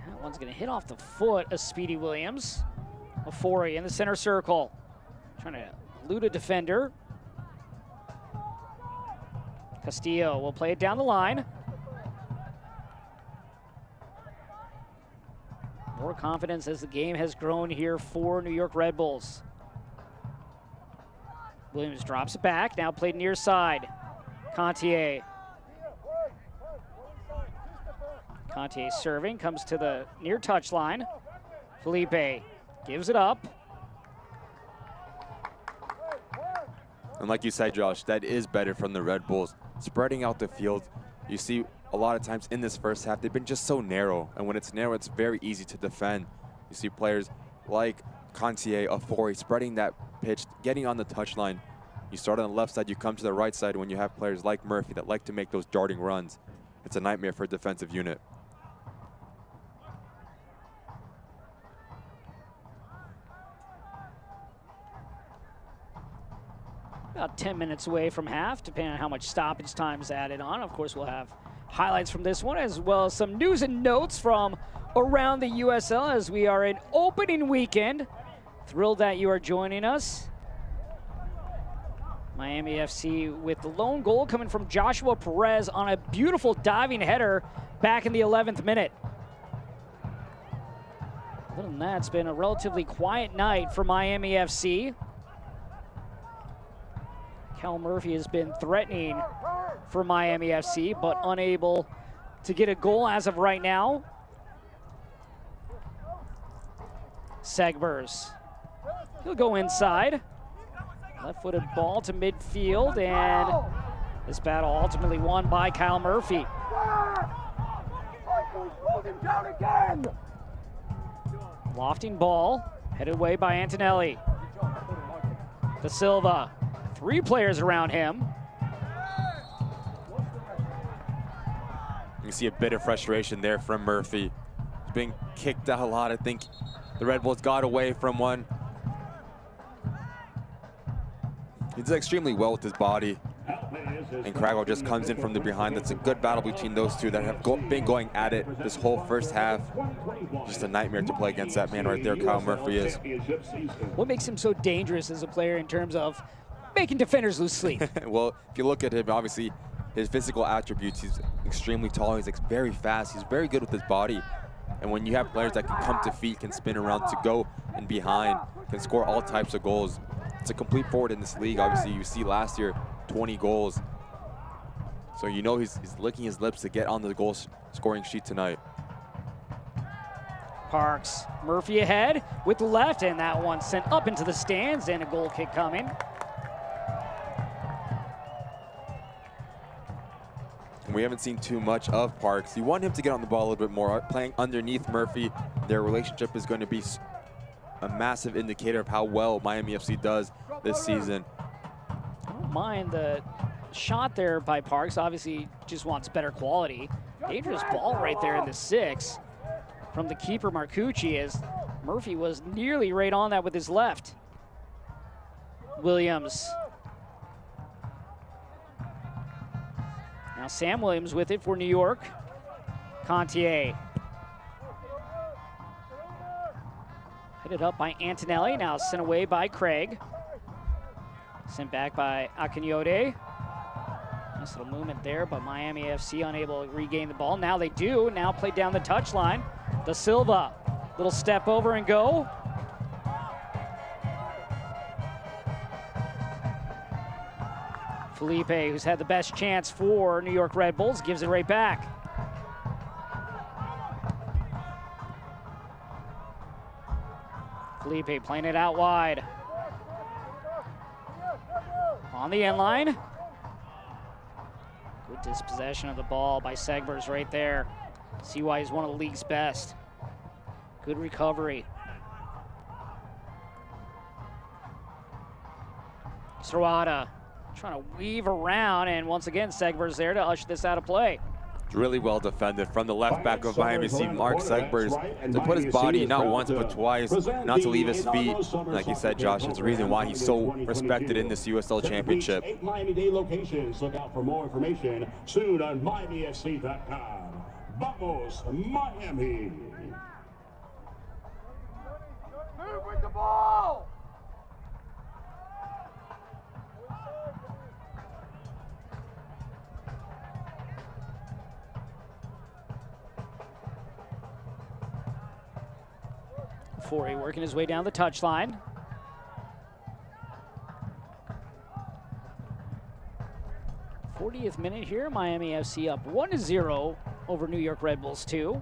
A: That one's going to hit off the foot of Speedy Williams. Ofori in the center circle. Trying to elude a defender. Castillo will play it down the line. More confidence as the game has grown here for New York Red Bulls. Williams drops it back, now played near side. Contier. Contier serving, comes to the near touchline. Felipe gives it up.
B: And like you said, Josh, that is better from the Red Bulls. Spreading out the field, you see a lot of times in this first half, they've been just so narrow. And when it's narrow, it's very easy to defend. You see players like Contier, Ofori, spreading that pitch, getting on the touchline. You start on the left side, you come to the right side when you have players like Murphy that like to make those darting runs. It's a nightmare for a defensive unit.
A: About 10 minutes away from half, depending on how much stoppage time is added on. Of course, we'll have highlights from this one, as well as some news and notes from around the USL as we are in opening weekend. Thrilled that you are joining us. Miami FC with the lone goal coming from Joshua Perez on a beautiful diving header back in the 11th minute. Other than that, it's been a relatively quiet night for Miami FC. Cal Murphy has been threatening for Miami FC, but unable to get a goal as of right now. Segbers. He'll go inside. Left-footed ball to midfield, and this battle ultimately won by Kyle Murphy. Lofting ball, headed away by Antonelli. Da Silva. 3 players around him.
B: You see a bit of frustration there from Murphy. He's being kicked out a lot. I think the Red Bulls got away from one. He did extremely well with his body. And Cragwell just comes in from the behind. That's a good battle between those two that have been going at it this whole first half. Just a nightmare to play against that man right there, Kyle Murphy is.
A: What makes him so dangerous as a player in terms of making defenders lose sleep?
B: Well, if you look at him, obviously, his physical attributes, he's extremely tall, he's very fast, he's very good with his body. And when you have players that can come to feet, can spin around to go and behind, can score all types of goals, it's a complete forward in this league. Obviously, you see last year, 20 goals. So you know he's licking his lips to get on the goal scoring sheet tonight.
A: Parks, Murphy ahead with the left, and that one sent up into the stands, and a goal kick coming.
B: We haven't seen too much of Parks. You want him to get on the ball a little bit more. Playing underneath Murphy, their relationship is going to be a massive indicator of how well Miami FC does this season.
A: I don't mind the shot there by Parks. Obviously, just wants better quality. Dangerous ball right there in the 6 from the keeper, Marcucci, as Murphy was nearly right on that with his left. Williams. Now Sam Williams with it for New York. Contier. Headed up by Antonelli, now sent away by Craig. Sent back by Akinyote. Nice little movement there, but Miami FC unable to regain the ball. Now they do. Now play down the touchline. Da Silva, little step over and go. Felipe, who's had the best chance for New York Red Bulls, gives it right back. Felipe playing it out wide. On the end line. Good dispossession of the ball by Segbers right there. See why he's one of the league's best. Good recovery. Srawada trying to weave around, and once again, Segbers there to usher this out of play.
B: Really well defended from the left back of Miami FC, Mark Segbers, to put his body not once but twice, not to leave his feet. Like you said, Josh, it's the reason why he's so respected in this USL Championship.
I: 8 Miami-Dade locations. Look out for more information soon on MiamiFC.com. Vamos, Miami!
F: Move with the ball!
A: Forey working his way down the touchline. '40th minute here, Miami FC up 1-0 over New York Red Bulls 2.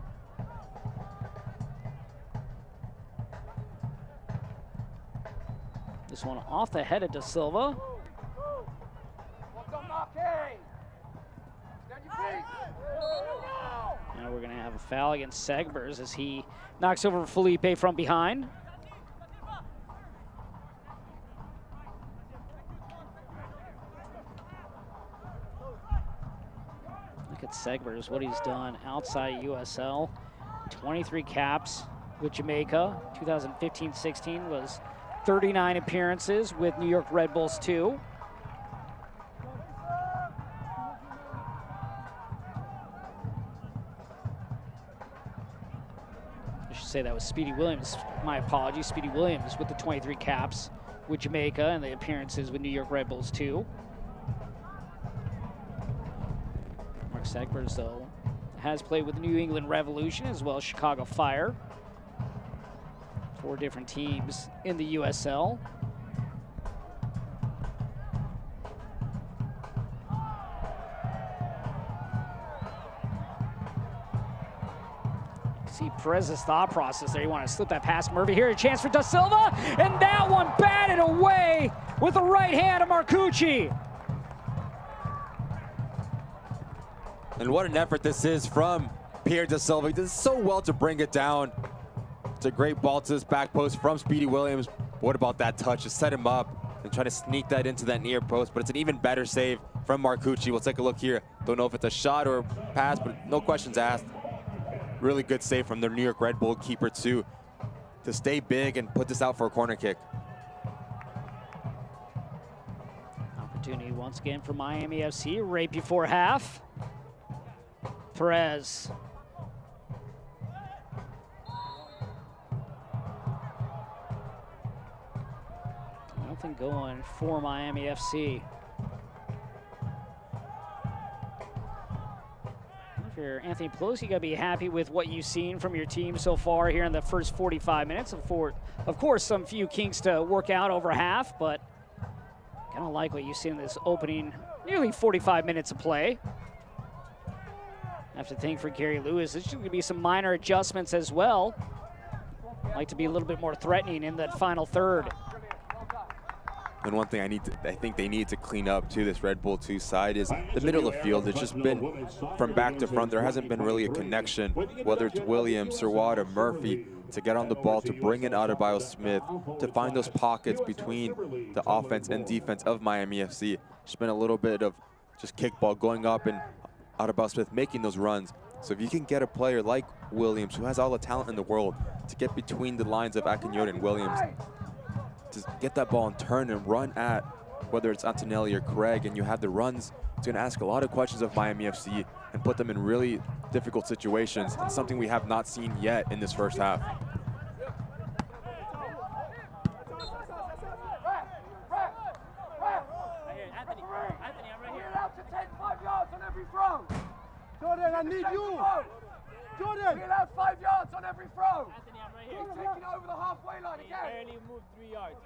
A: This one off the head of Da Silva. Now we're going to have a foul against Segbers as he knocks over Felipe from behind. Look at Segbers, what he's done outside USL. 23 caps with Jamaica. 2015-16 was 39 appearances with New York Red Bulls 2. Say that was Speedy Williams. My apologies, Speedy Williams with the 23 caps with Jamaica and the appearances with New York Red Bulls 2. Mark Segbers, though, has played with the New England Revolution as well as Chicago Fire. 4 different teams in the USL. See Perez's thought process there. You want to slip that past Murphy here. A chance for Da Silva, and that one batted away with the right hand of Marcucci.
B: And what an effort this is from Pierre Da Silva. He does so well to bring it down. It's a great ball to this back post from Speedy Williams. What about that touch to set him up and try to sneak that into that near post, but it's an even better save from Marcucci. We'll take a look here. Don't know if it's a shot or a pass, but no questions asked. Really good save from the New York Red Bull keeper too, to stay big and put this out for a corner kick.
A: Opportunity once again for Miami FC right before half. Perez. Nothing going for Miami FC. If you're Anthony Pelosi, you gotta be happy with what you've seen from your team so far here in the first 45 minutes. Of course, some few kinks to work out over half, but kind of like what you've seen in this opening nearly 45 minutes of play. I have to think for Gary Lewis, there's going to be some minor adjustments as well. Like to be a little bit more threatening in that final third.
B: And one thing I think they need to clean up to this Red Bull 2 side is the middle of the field. It's just been from back to front. There hasn't been really a connection, whether it's Williams, Sirwada, Murphy, to get on the ball, to bring in Adebayo Smith, to find those pockets between the offense and defense of Miami FC. There's been a little bit of just kickball going up and Adebayo Smith making those runs. So if you can get a player like Williams, who has all the talent in the world, to get between the lines of Akinyote and Williams, to get that ball and turn and run at whether it's Antonelli or Craig, and you have the runs, it's going to ask a lot of questions of Miami FC and put them in really difficult situations, and something we have not seen yet in this first half.
F: Anthony, I'm right here. I need you. Jordan. We allowed 5 yards on every throw. Keep taking over the halfway line again. Barely moved 3 yards.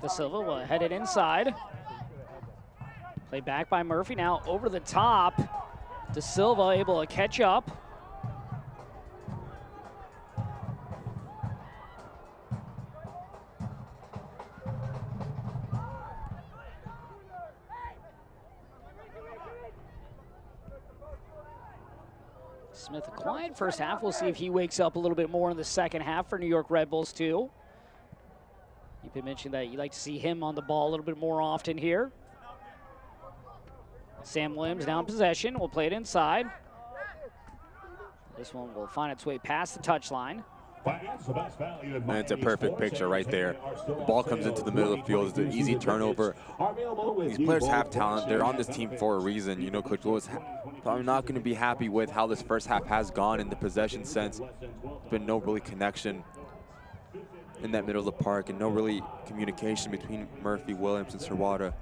A: Da Silva will head it inside. Played back by Murphy, now over the top. Da Silva able to catch up. Smith, a quiet first half. We'll see if he wakes up a little bit more in the second half for New York Red Bulls too. You could mention that you like to see him on the ball a little bit more often here. Sam Williams now in possession. We'll play it inside. This one will find its way past the touchline.
B: And it's a perfect picture right there. The ball comes into the middle of the field. It's an easy turnover. These players have talent. They're on this team for a reason. You know, Coach Lewis probably not going to be happy with how this first half has gone in the possession sense. There's been no really connection in that middle of the park and no really communication between Murphy, Williams, and Sirwada.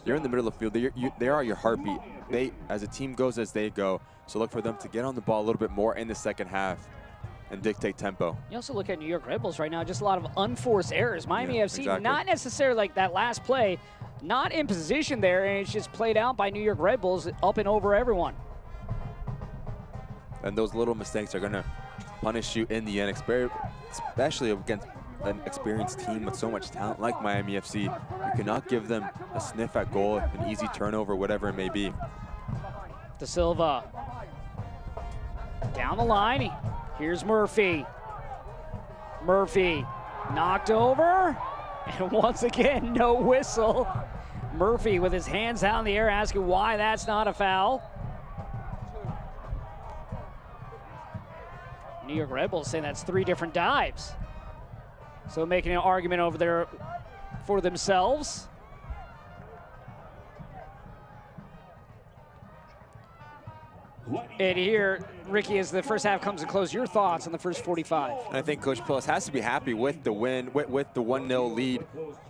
B: They're in the middle of the field. They are your heartbeat. They, as a team goes as they go. So look for them to get on the ball a little bit more in the second half and dictate tempo.
A: You also look at New York Red Bulls right now, just a lot of unforced errors. Miami FC,
B: exactly.
A: Not necessarily like that last play, not in position there, and it's just played out by New York Red Bulls up and over everyone.
B: And those little mistakes are going to punish you in the end, especially against an experienced team with so much talent like Miami FC. You cannot give them a sniff at goal, an easy turnover, whatever it may be.
A: Da Silva down the line. Here's Murphy. Murphy knocked over, and once again, no whistle. Murphy with his hands out in the air asking why that's not a foul. New York Red Bulls saying that's 3 different dives. So making an argument over there for themselves. And here, Ricky, as the first half comes to close, your thoughts on the first 45?
B: And I think Coach Pillis has to be happy with the win, with the 1-0 lead,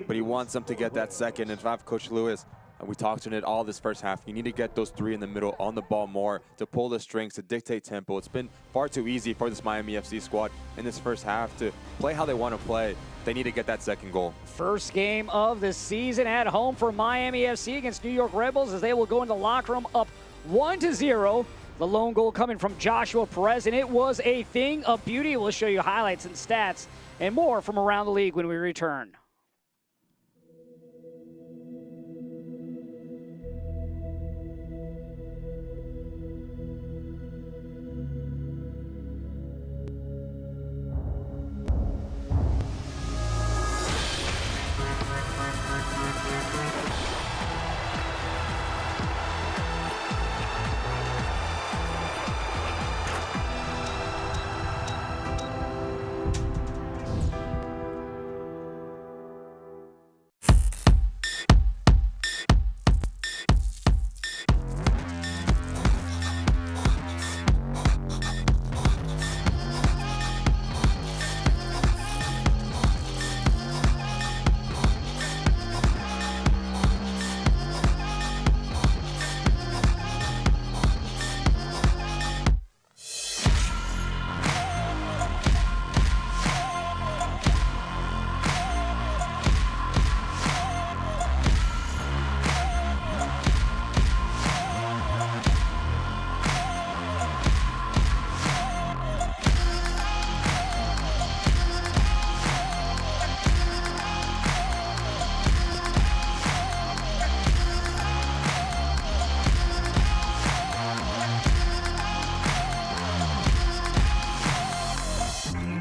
B: but he wants them to get that second. And if I have Coach Lewis, and we talked on it all this first half, you need to get those 3 in the middle on the ball more to pull the strings, to dictate tempo. It's been far too easy for this Miami FC squad in this first half to play how they want to play. They need to get that second goal.
A: First game of the season at home for Miami FC against New York Red Bulls as they will go into the locker room up 1-0. The lone goal coming from Joshua Perez, and it was a thing of beauty. We'll show you highlights and stats and more from around the league when we return.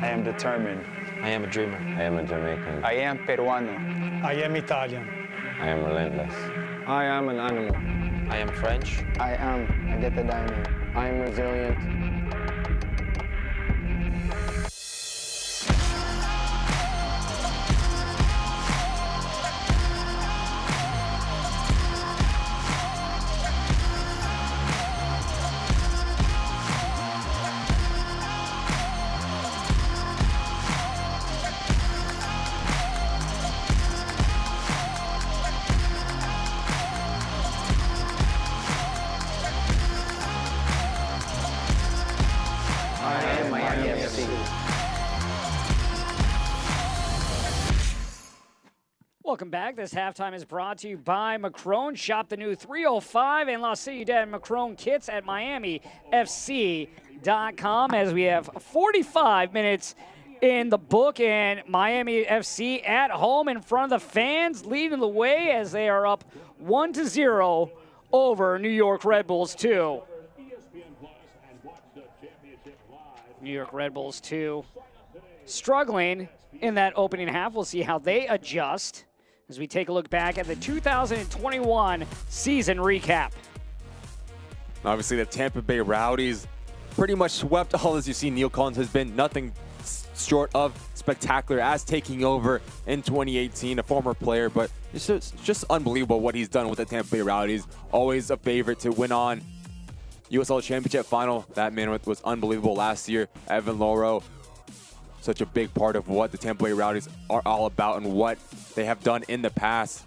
J: I am determined.
K: I am a dreamer.
L: I am a Jamaican.
J: I am Peruano.
D: I am Italian.
L: I am relentless.
J: I am an animal.
K: I am French.
J: I am a Get the Diamond. I am resilient. FC.
A: Welcome back. This halftime is brought to you by Macron. Shop the new 305 and Los City Dead Macron kits at MiamiFC.com as we have 45 minutes in the book, and Miami FC at home in front of the fans, leading the way as they are up 1-0 over New York Red Bulls 2. New York Red Bulls 2 struggling in that opening half. We'll see how they adjust as we take a look back at the 2021 season recap.
B: Obviously, the Tampa Bay Rowdies pretty much swept all. As you see, Neil Collins has been nothing short of spectacular as taking over in 2018, a former player, but it's just unbelievable what he's done with the Tampa Bay Rowdies. Always a favorite to win on USL Championship final. That man was unbelievable last year. Evan Loro, such a big part of what the Tampa Bay Rowdies are all about and what they have done in the past.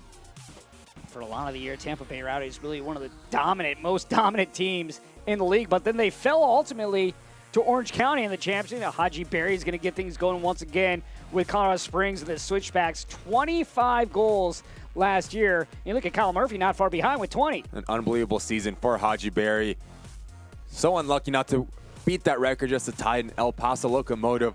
A: For a lot of the year, Tampa Bay Rowdies really one of the most dominant teams in the league, but then they fell ultimately to Orange County in the championship. Now, Haji Berry is going to get things going once again with Colorado Springs and the Switchbacks. 25 goals last year. You look at Kyle Murphy, not far behind with 20.
B: An unbelievable season for Haji Berry. So unlucky not to beat that record, just to tie in El Paso Locomotive.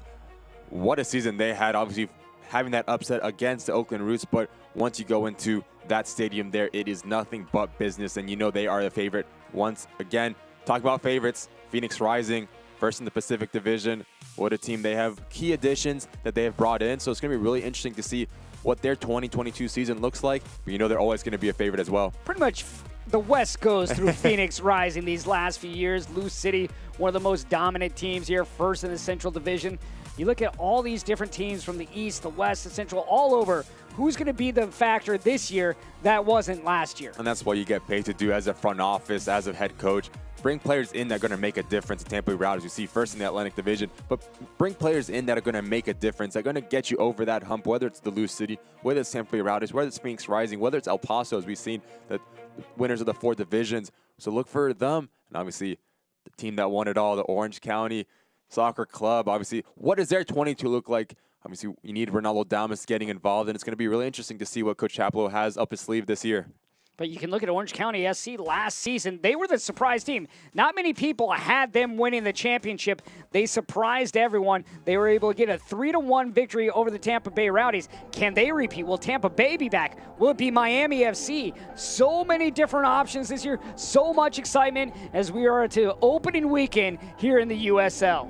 B: What a season they had, obviously having that upset against the Oakland Roots, but once you go into that stadium there, it is nothing but business, and you know they are the favorite once again. Talk about favorites, Phoenix Rising, first in the Pacific Division. What a team. They have key additions that they have brought in, so it's going to be really interesting to see what their 2022 season looks like, but you know they're always going to be a favorite as well.
A: Pretty much the West goes through Phoenix Rising these last few years. Lou City, one of the most dominant teams here, first in the Central Division. You look at all these different teams from the East, the West, the Central, all over. Who's going to be the factor this year that wasn't last year?
B: And that's what you get paid to do as a front office, as a head coach. Bring players in that are going to make a difference. The Tampa Bay Rowdies, you see first in the Atlantic Division, but bring players in that are going to make a difference. They're going to get you over that hump, whether it's the Lou City, whether it's Tampa Bay Rowdies, whether it's Phoenix Rising, whether it's El Paso, as we've seen, the winners of the 4 divisions. So look for them. And obviously, the team that won it all, the Orange County Soccer Club. Obviously, what does their 22 look like? Obviously, you need Ronaldo Damas getting involved, and it's going to be really interesting to see what Coach Chaplow has up his sleeve this year.
A: But you can look at Orange County SC last season. They were the surprise team. Not many people had them winning the championship. They surprised everyone. They were able to get a 3-1 victory over the Tampa Bay Rowdies. Can they repeat? Will Tampa Bay be back? Will it be Miami FC? So many different options this year. So much excitement as we are to opening weekend here in the USL.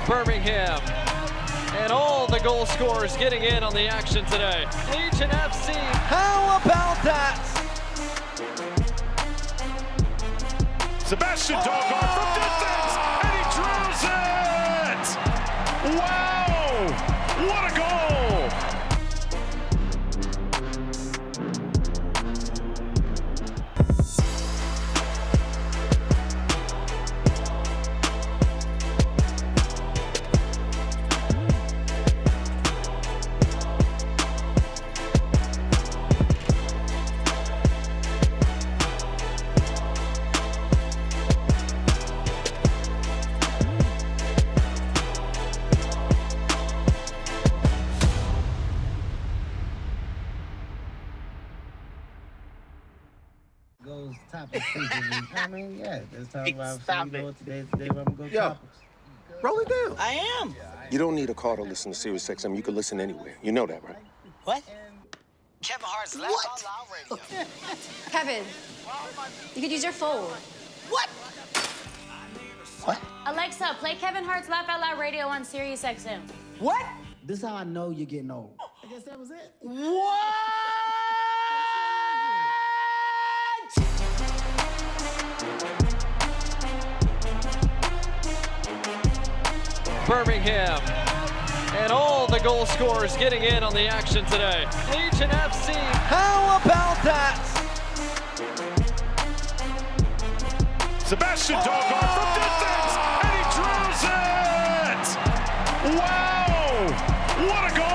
M: Birmingham and all the goal scorers getting in on the action today. Legion FC, how about that?
I: Sebastian Dogard from distance, and he drills it! Wow! What a goal!
N: I mean, yeah, let's talk about today we're gonna go topics.
O: Roll it down.
P: I am.
O: You don't need a car to listen to Sirius XM. You can listen anywhere. You know that, right?
P: What? Kevin Hart's Laugh Out Loud Radio.
Q: Kevin, you could use your phone.
P: What? What?
Q: Alexa, play Kevin Hart's Laugh Out Loud Radio on Sirius XM.
P: What?
N: This is how I know you're getting old. I guess that was it.
P: What?
M: Birmingham and all the goal scorers getting in on the action today. Legion FC, how about that?
I: Sebastian Dogard from distance, and he drills it! Wow! What a goal!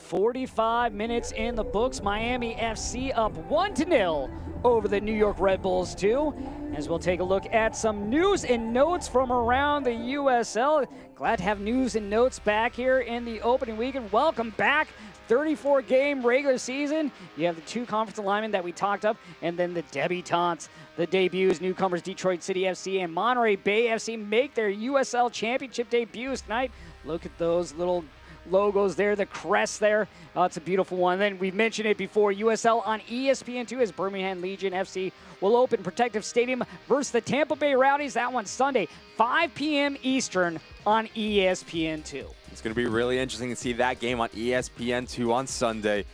A: 45 minutes in the books. Miami FC up 1-0 over the New York Red Bulls 2. As we'll take a look at some news and notes from around the USL. Glad to have news and notes back here in the opening weekend. Welcome back. 34-game regular season. You have the 2 conference alignment that we talked up, and then the debutantes, the debuts. Newcomers Detroit City FC and Monterey Bay FC make their USL Championship debuts tonight. Look at those little logos there, the crest there. Oh, it's a beautiful one. Then we mentioned it before, USL on ESPN2 as Birmingham Legion FC will open Protective Stadium versus the Tampa Bay Rowdies. That one Sunday, 5 p.m. Eastern on ESPN2.
B: It's going to be really interesting to see that game on ESPN2 on Sunday.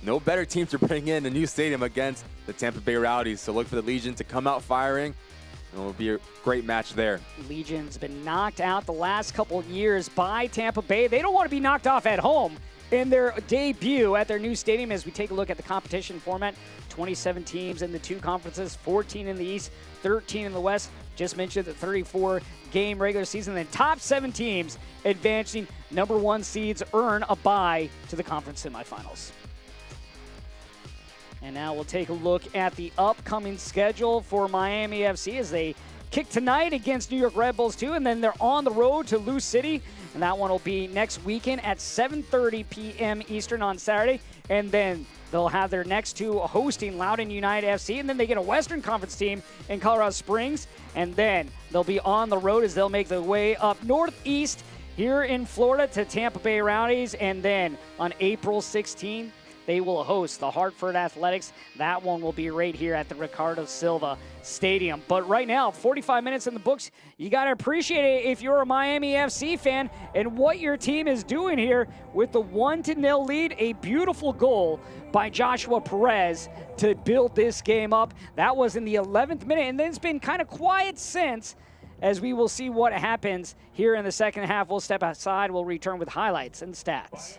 B: No better team to bring in a new stadium against the Tampa Bay Rowdies. So look for the Legion to come out firing. And it will be a great match there.
A: Legion's been knocked out the last couple of years by Tampa Bay. They don't want to be knocked off at home in their debut at their new stadium. As we take a look at the competition format, 27 teams in the 2 conferences, 14 in the East, 13 in the West. Just mentioned the 34-game regular season. Then top 7 teams advancing. Number 1 seeds earn a bye to the conference semifinals. And now we'll take a look at the upcoming schedule for Miami FC as they kick tonight against New York Red Bulls 2, and then they're on the road to Lou City, and that one will be next weekend at 7:30 p.m. Eastern on Saturday, and then they'll have their next 2 hosting Loudoun United FC, and then they get a Western Conference team in Colorado Springs, and then they'll be on the road as they'll make their way up northeast here in Florida to Tampa Bay Rowdies, and then on April 16th, they will host the Hartford Athletics. That one will be right here at the Ricardo Silva Stadium. But right now, 45 minutes in the books. You got to appreciate it if you're a Miami FC fan and what your team is doing here with the 1-0 lead. A beautiful goal by Joshua Perez to build this game up. That was in the 11th minute, and then it's been kind of quiet since, as we will see what happens here in the second half. We'll step outside. We'll return with highlights and stats.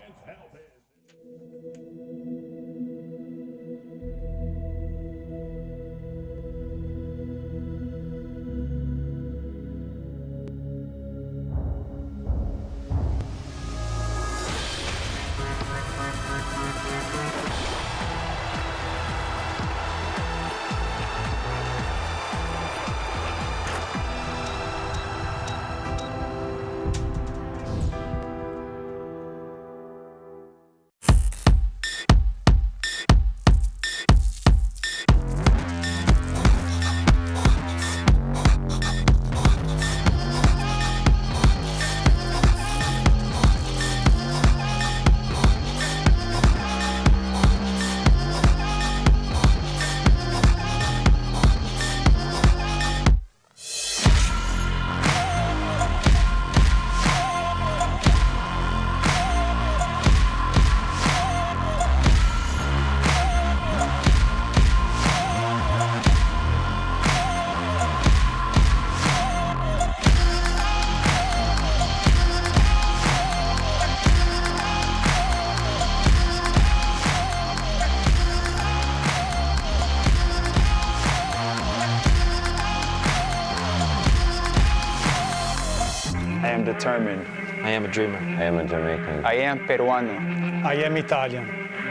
J: Determined.
K: I am a dreamer.
L: I am a Jamaican.
J: I am Peruano.
D: I am Italian.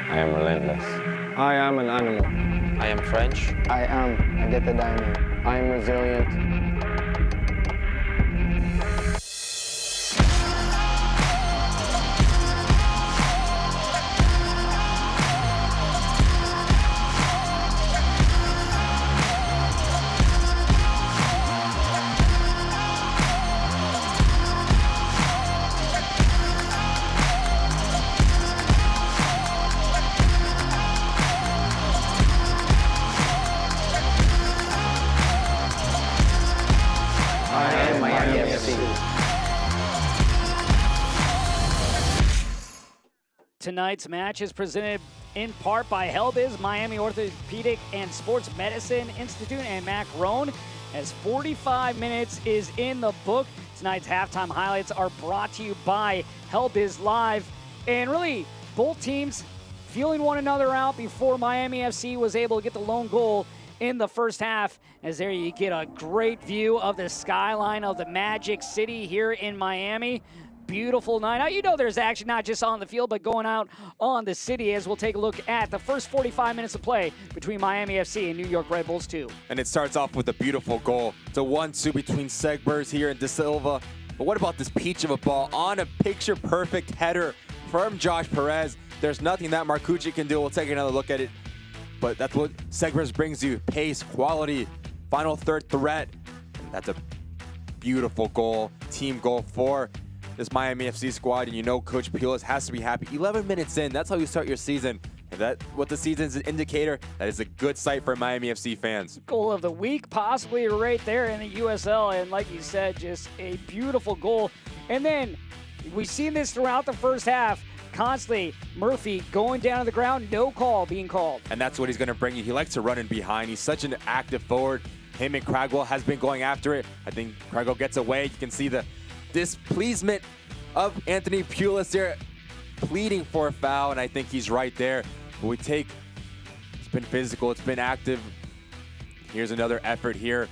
L: I am relentless.
J: I am an animal.
K: I am French.
J: I get the diamond. I am resilient.
A: Tonight's match is presented in part by Helbiz, Miami Orthopedic and Sports Medicine Institute, and Mac Roan, as 45 minutes is in the book. Tonight's halftime highlights are brought to you by Helbiz Live. And really, both teams feeling one another out before Miami FC was able to get the lone goal in the first half, as there you get a great view of the skyline of the Magic City here in Miami. beautiful night. Now, you know there's action not just on the field, but going out on the city as we'll take a look at the first 45 minutes of play between Miami FC and New York Red Bulls 2.
B: And it starts off with a beautiful goal. It's a 1-2 between Segbers here and De Silva. But what about this peach of a ball on a picture-perfect header from Josh Perez? There's nothing that Marcucci can do. We'll take another look at it. But that's what Segbers brings you. Pace, quality, final third threat. That's a beautiful goal, team goal for this Miami FC squad. And you know Coach Pulis has to be happy. 11 minutes in, that's how you start your season. If that's what the season's an indicator, that is a good sight for Miami FC fans.
A: Goal of the week, possibly right there in the USL. And like you said, just a beautiful goal. And then we've seen this throughout the first half. Constantly, Murphy going down to the ground, no call being called.
B: And that's what he's going to bring you. He likes to run in behind. He's such an active forward. Him and Cragwell has been going after it. I think Cragwell gets away. You can see the displeasement of Anthony Pulis there, pleading for a foul, and I think he's right there. But it's been physical, it's been active. Here's another effort here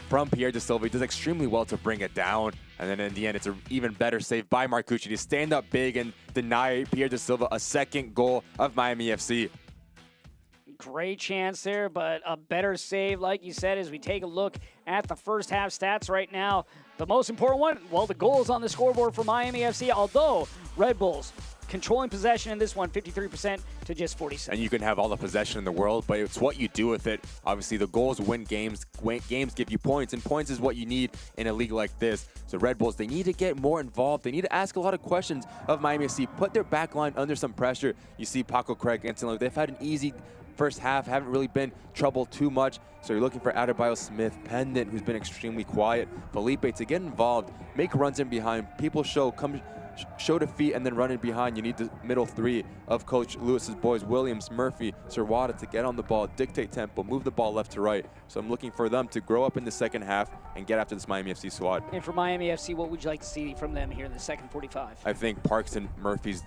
B: from Pierre De Silva. He does extremely well to bring it down. And then in the end, it's an even better save by Marcucci to stand up big and deny Pierre De Silva a second goal of Miami FC.
A: Great chance there, but a better save, like you said, as we take a look at the first half stats right now. The most important one, well, the goals on the scoreboard for Miami FC, although Red Bulls controlling possession in this one, 53% to just 47%.
B: And you can have all the possession in the world, but it's what you do with it. Obviously, the goals win games. Games give you points, and points is what you need in a league like this. So Red Bulls, they need to get more involved. They need to ask a lot of questions of Miami FC, put their back line under some pressure. You see Paco Craig instantly. They've had an easy first half, haven't really been troubled too much. So you're looking for Adebayo Smith, Pendant, who's been extremely quiet, Felipe to get involved, make runs in behind. People show defeat and then run in behind. You need the middle three of Coach Lewis's boys, Williams, Murphy, Serwada, to get on the ball, dictate tempo, move the ball left to right. So I'm looking for them to grow up in the second half and get after this Miami FC squad.
A: And for Miami FC, what would you like to see from them here in the second 45?
B: I think Parks and Murphy's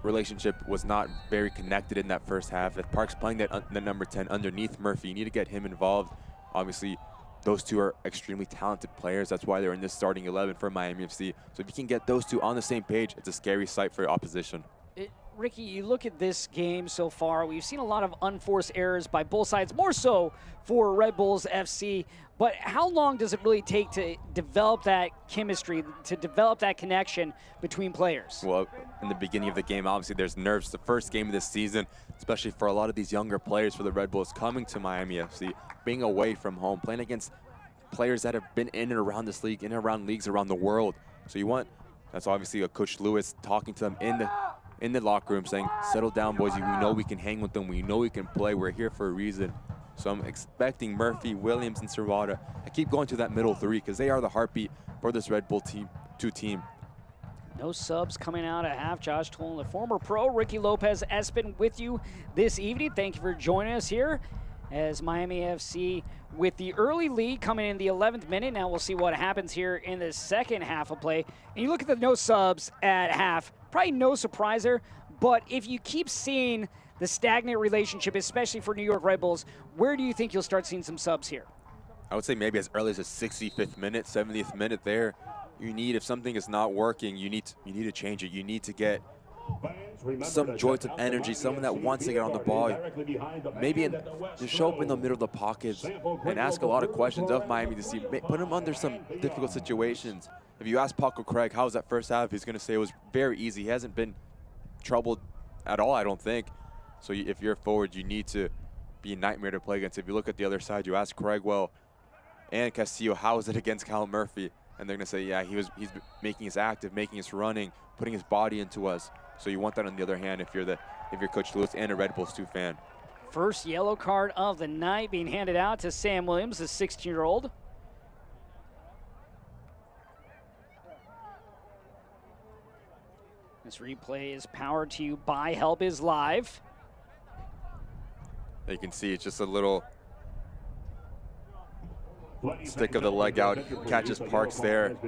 B: relationship was not very connected in that first half. If Parks playing the number 10 underneath Murphy, you need to get him involved. Obviously, those two are extremely talented players. That's why they're in this starting 11 for Miami FC. So if you can get those two on the same page, it's a scary sight for your opposition.
A: Ricky, you look at this game so far, we've seen a lot of unforced errors by both sides, more so for Red Bulls FC. But how long does it really take to develop that chemistry, to develop that connection between players?
B: Well, in the beginning of the game, obviously there's nerves. The first game of this season, especially for a lot of these younger players for the Red Bulls coming to Miami FC, being away from home, playing against players that have been in and around this league, in and around leagues around the world. So that's obviously a Coach Lewis talking to them in the locker room saying, settle down, boys. We know we can hang with them. We know we can play. We're here for a reason. So I'm expecting Murphy, Williams, and Serwada. I keep going to that middle three because they are the heartbeat for this Red Bull team.
A: No subs coming out at half. Josh Tolan, the former pro. Ricky Lopez Espin with you this evening. Thank you for joining us here as Miami FC with the early lead coming in the 11th minute. Now we'll see what happens here in the second half of play. And you look at the no subs at half, probably no surprise there, but if you keep seeing the stagnant relationship, especially for New York Red Bulls, where do you think you'll start seeing some subs here?
B: I would say maybe as early as the 65th minute, 70th minute there. If something is not working, you need to change it. You need to get some jolt of energy, someone that wants to get on the ball. Maybe just show up in the middle of the pockets and ask a lot of questions of Miami to see, put him under some difficult situations. If you ask Paco Craig, how was that first half? He's going to say it was very easy. He hasn't been troubled at all, I don't think. So if you're forward, you need to be a nightmare to play against. If you look at the other side, you ask Craigwell and Castillo, how is it against Kyle Murphy? And they're going to say, yeah, he's making us active, making us running, putting his body into us. So you want that on the other hand if you're Coach Lewis and a Red Bulls 2 fan.
A: First yellow card of the night being handed out to Sam Williams, the 16-year-old. This replay is powered to you by Help Is Live.
B: You can see it's just a little stick of the leg out, catches Parks there. I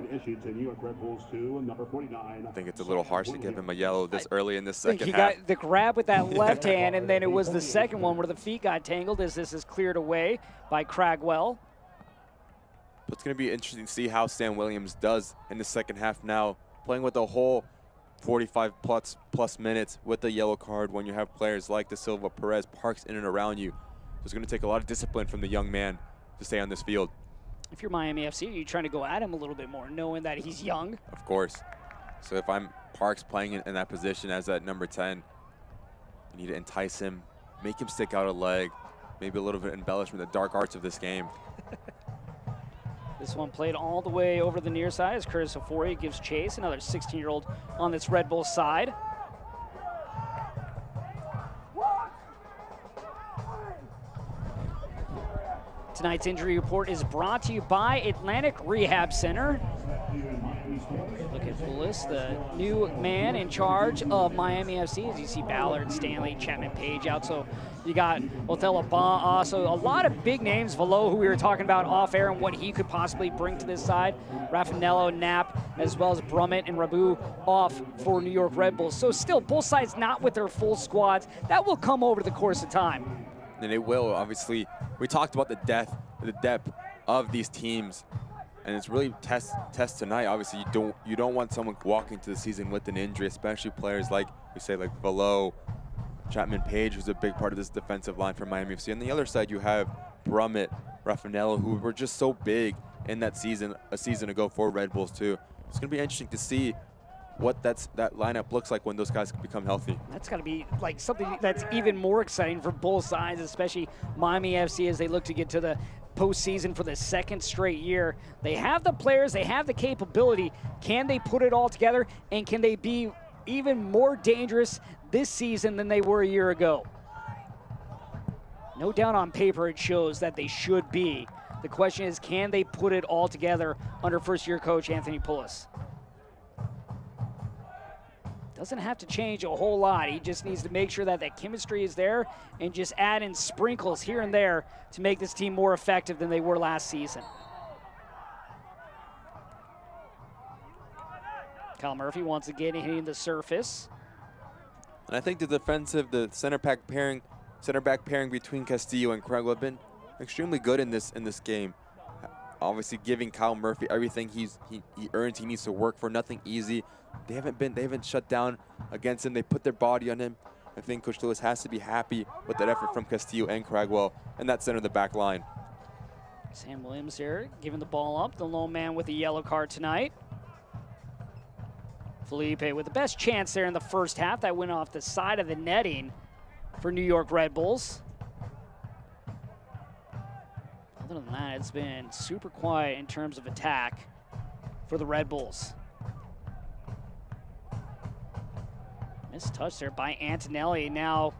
B: think it's a little harsh to give him a yellow this early in the second half.
A: He got the grab with that left hand, and then it was the second one where the feet got tangled as this is cleared away by Cragwell.
B: It's going to be interesting to see how Sam Williams does in the second half now. playing with a whole 45 plus minutes with the yellow card when you have players like De Silva, Perez, Parks in and around you. It's going to take a lot of discipline from the young man to stay on this field.
A: If you're Miami FC, you're trying to go at him a little bit more, knowing that he's young.
B: Of course. So if I'm Parks playing in that position as that number 10, you need to entice him, make him stick out a leg, maybe a little bit embellishment, the dark arts of this game.
A: This one played all the way over the near side as Curtis Ofori gives chase, another 16-year-old on this Red Bull side. Tonight's injury report is brought to you by Atlantic Rehab Center. Look at Bullis, the new man in charge of Miami FC. As you see Ballard, Stanley, Chapman, Page out. So you got Othello Ba, so a lot of big names. Velo, who we were talking about off air and what he could possibly bring to this side. Raffanello, Knapp, as well as Brummett and Rabu off for New York Red Bulls. So still, both sides not with their full squads. That will come over the course of time.
B: And it will, obviously. We talked about the depth of these teams, and it's really test tonight. Obviously, you don't want someone walking to the season with an injury, especially players like we say like Velo, Chapman, Page, who's a big part of this defensive line for Miami FC. On the other side, you have Brummett, Raffanello, who were just so big in that season a season ago for Red Bulls too. It's going to be interesting to see what that lineup looks like when those guys become healthy.
A: That's got to be like something that's even more exciting for both sides, especially Miami FC as they look to get to the postseason for the second straight year. They have the players, they have the capability. Can they put it all together, and can they be even more dangerous this season than they were a year ago? No doubt on paper it shows that they should be. The question is, can they put it all together under first-year coach Anthony Pulis? Doesn't have to change a whole lot. He just needs to make sure that that chemistry is there and just add in sprinkles here and there to make this team more effective than they were last season. Kyle Murphy once again hitting the surface.
B: And I think the center back pairing between Castillo and Craig have been extremely good in this game. Obviously giving Kyle Murphy everything he earns, he needs to work for, nothing easy. They haven't shut down against him. They put their body on him. I think Coach Lewis has to be happy with that effort from Castillo and Cragwell and that center of the back line.
A: Sam Williams here giving the ball up, the lone man with the yellow card tonight. Felipe with the best chance there in the first half. That went off the side of the netting for New York Red Bulls. Other than that, it's been super quiet in terms of attack for the Red Bulls. Missed touch there by Antonelli. Now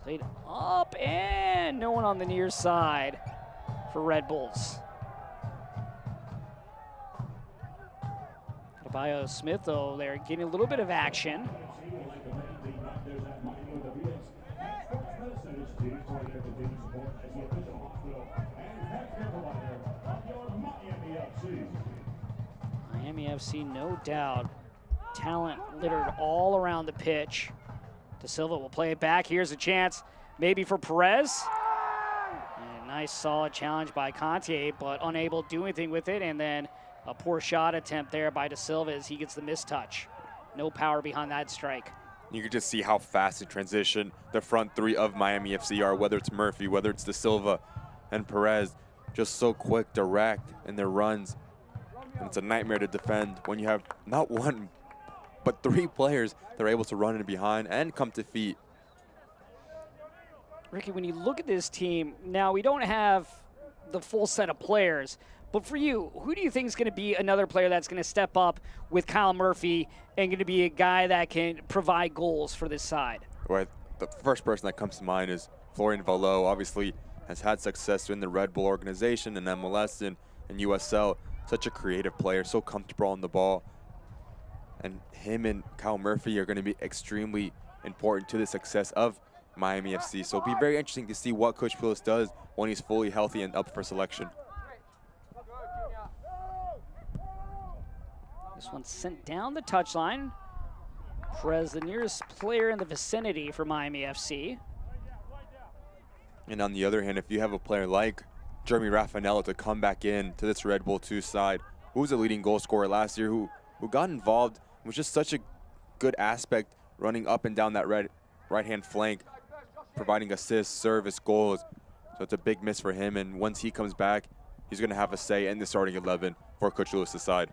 A: played up and no one on the near side for Red Bulls. Adebayo Smith, though, they're getting a little bit of action. Miami FC, no doubt. Talent littered all around the pitch. De Silva will play it back. Here's a chance maybe for Perez. And a nice solid challenge by Conte, but unable to do anything with it. And then a poor shot attempt there by De Silva as he gets the mistouch. No power behind that strike.
B: You can just see how fast in transition the front three of Miami FC are, whether it's Murphy, whether it's De Silva and Perez. Just so quick, direct in their runs. And it's a nightmare to defend when you have not one, but three players that are able to run in behind and come to feet.
A: Ricky, when you look at this team, now we don't have the full set of players, but for you, who do you think is going to be another player that's going to step up with Kyle Murphy and going to be a guy that can provide goals for this side?
B: Well, the first person that comes to mind is Florian Valo. Obviously has had success in the Red Bull organization and MLS and USL. Such a creative player, so comfortable on the ball. And him and Kyle Murphy are going to be extremely important to the success of Miami FC. So it'll be very interesting to see what Coach Pulis does when he's fully healthy and up for selection.
A: This one's sent down the touchline. Perez, the nearest player in the vicinity for Miami FC.
B: And on the other hand, if you have a player like Jeremy Raffanello to come back in to this Red Bull 2 side, who was a leading goal scorer last year, who who got involved, was just such a good aspect running up and down that right-hand flank, providing assists, service, goals. So it's a big miss for him, and once he comes back, he's going to have a say in the starting 11 for Coach Lewis's side.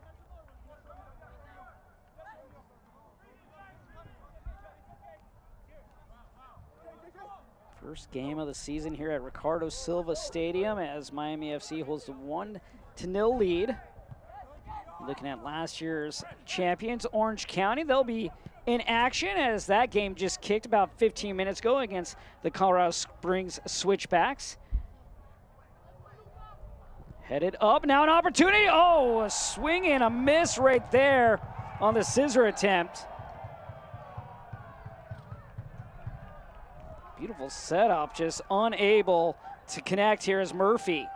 A: First game of the season here at Ricardo Silva Stadium as Miami FC holds the 1-0 lead. Looking at last year's champions, Orange County. They'll be in action as that game just kicked about 15 minutes ago against the Colorado Springs Switchbacks. Headed up, now an opportunity. Oh, a swing and a miss right there on the scissor attempt. Beautiful setup, just unable to connect here is Murphy.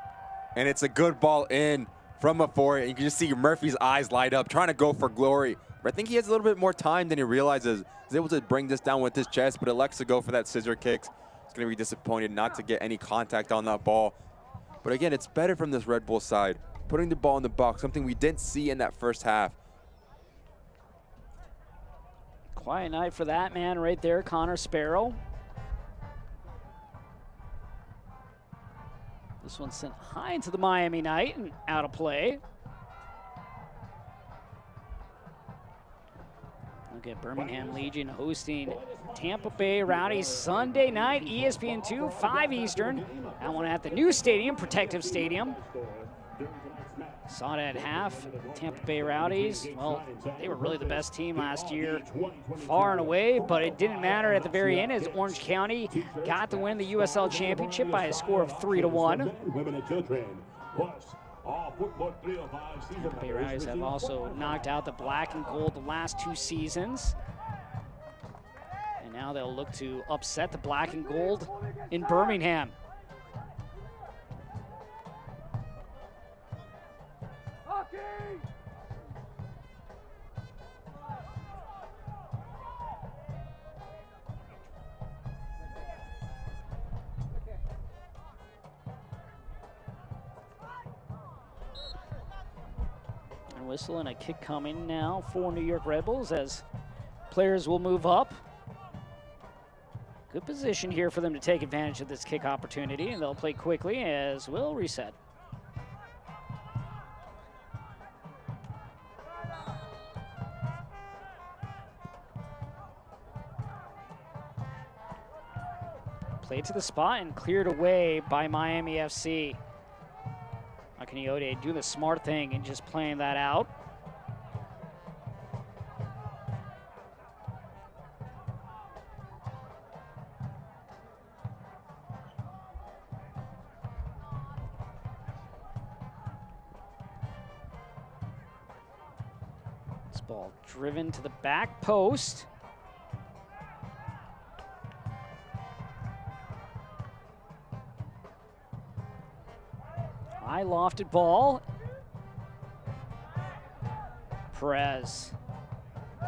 B: And it's a good ball in from afar. You can just see Murphy's eyes light up, trying to go for glory. But I think he has a little bit more time than he realizes. He's able to bring this down with his chest, but elects to go for that scissor kicks. He's going to be disappointed not to get any contact on that ball. But again, it's better from this Red Bull side, putting the ball in the box, something we didn't see in that first half.
A: Quiet night for that man right there, Connor Sparrow. This one sent high into the Miami night and out of play. Look at Birmingham Legion hosting Tampa Bay Rowdies Sunday night, ESPN2, 5 Eastern. That one at the new stadium, Protective Stadium. Saw it at half. Tampa Bay Rowdies, well, they were really the best team last year, far and away, but it didn't matter at the very end as Orange County got to win the USL Championship by a score of 3-1. Tampa Bay Rowdies have also knocked out the Black and Gold the last 2 seasons. And now they'll look to upset the Black and Gold in Birmingham. Whistle and a kick coming now for New York Red Bulls as players will move up. Good position here for them to take advantage of this kick opportunity, and they'll play quickly as we'll reset. Played to the spot and cleared away by Miami FC. Akiniode doing the smart thing and just playing that out. This ball driven to the back post. High lofted ball. Perez. A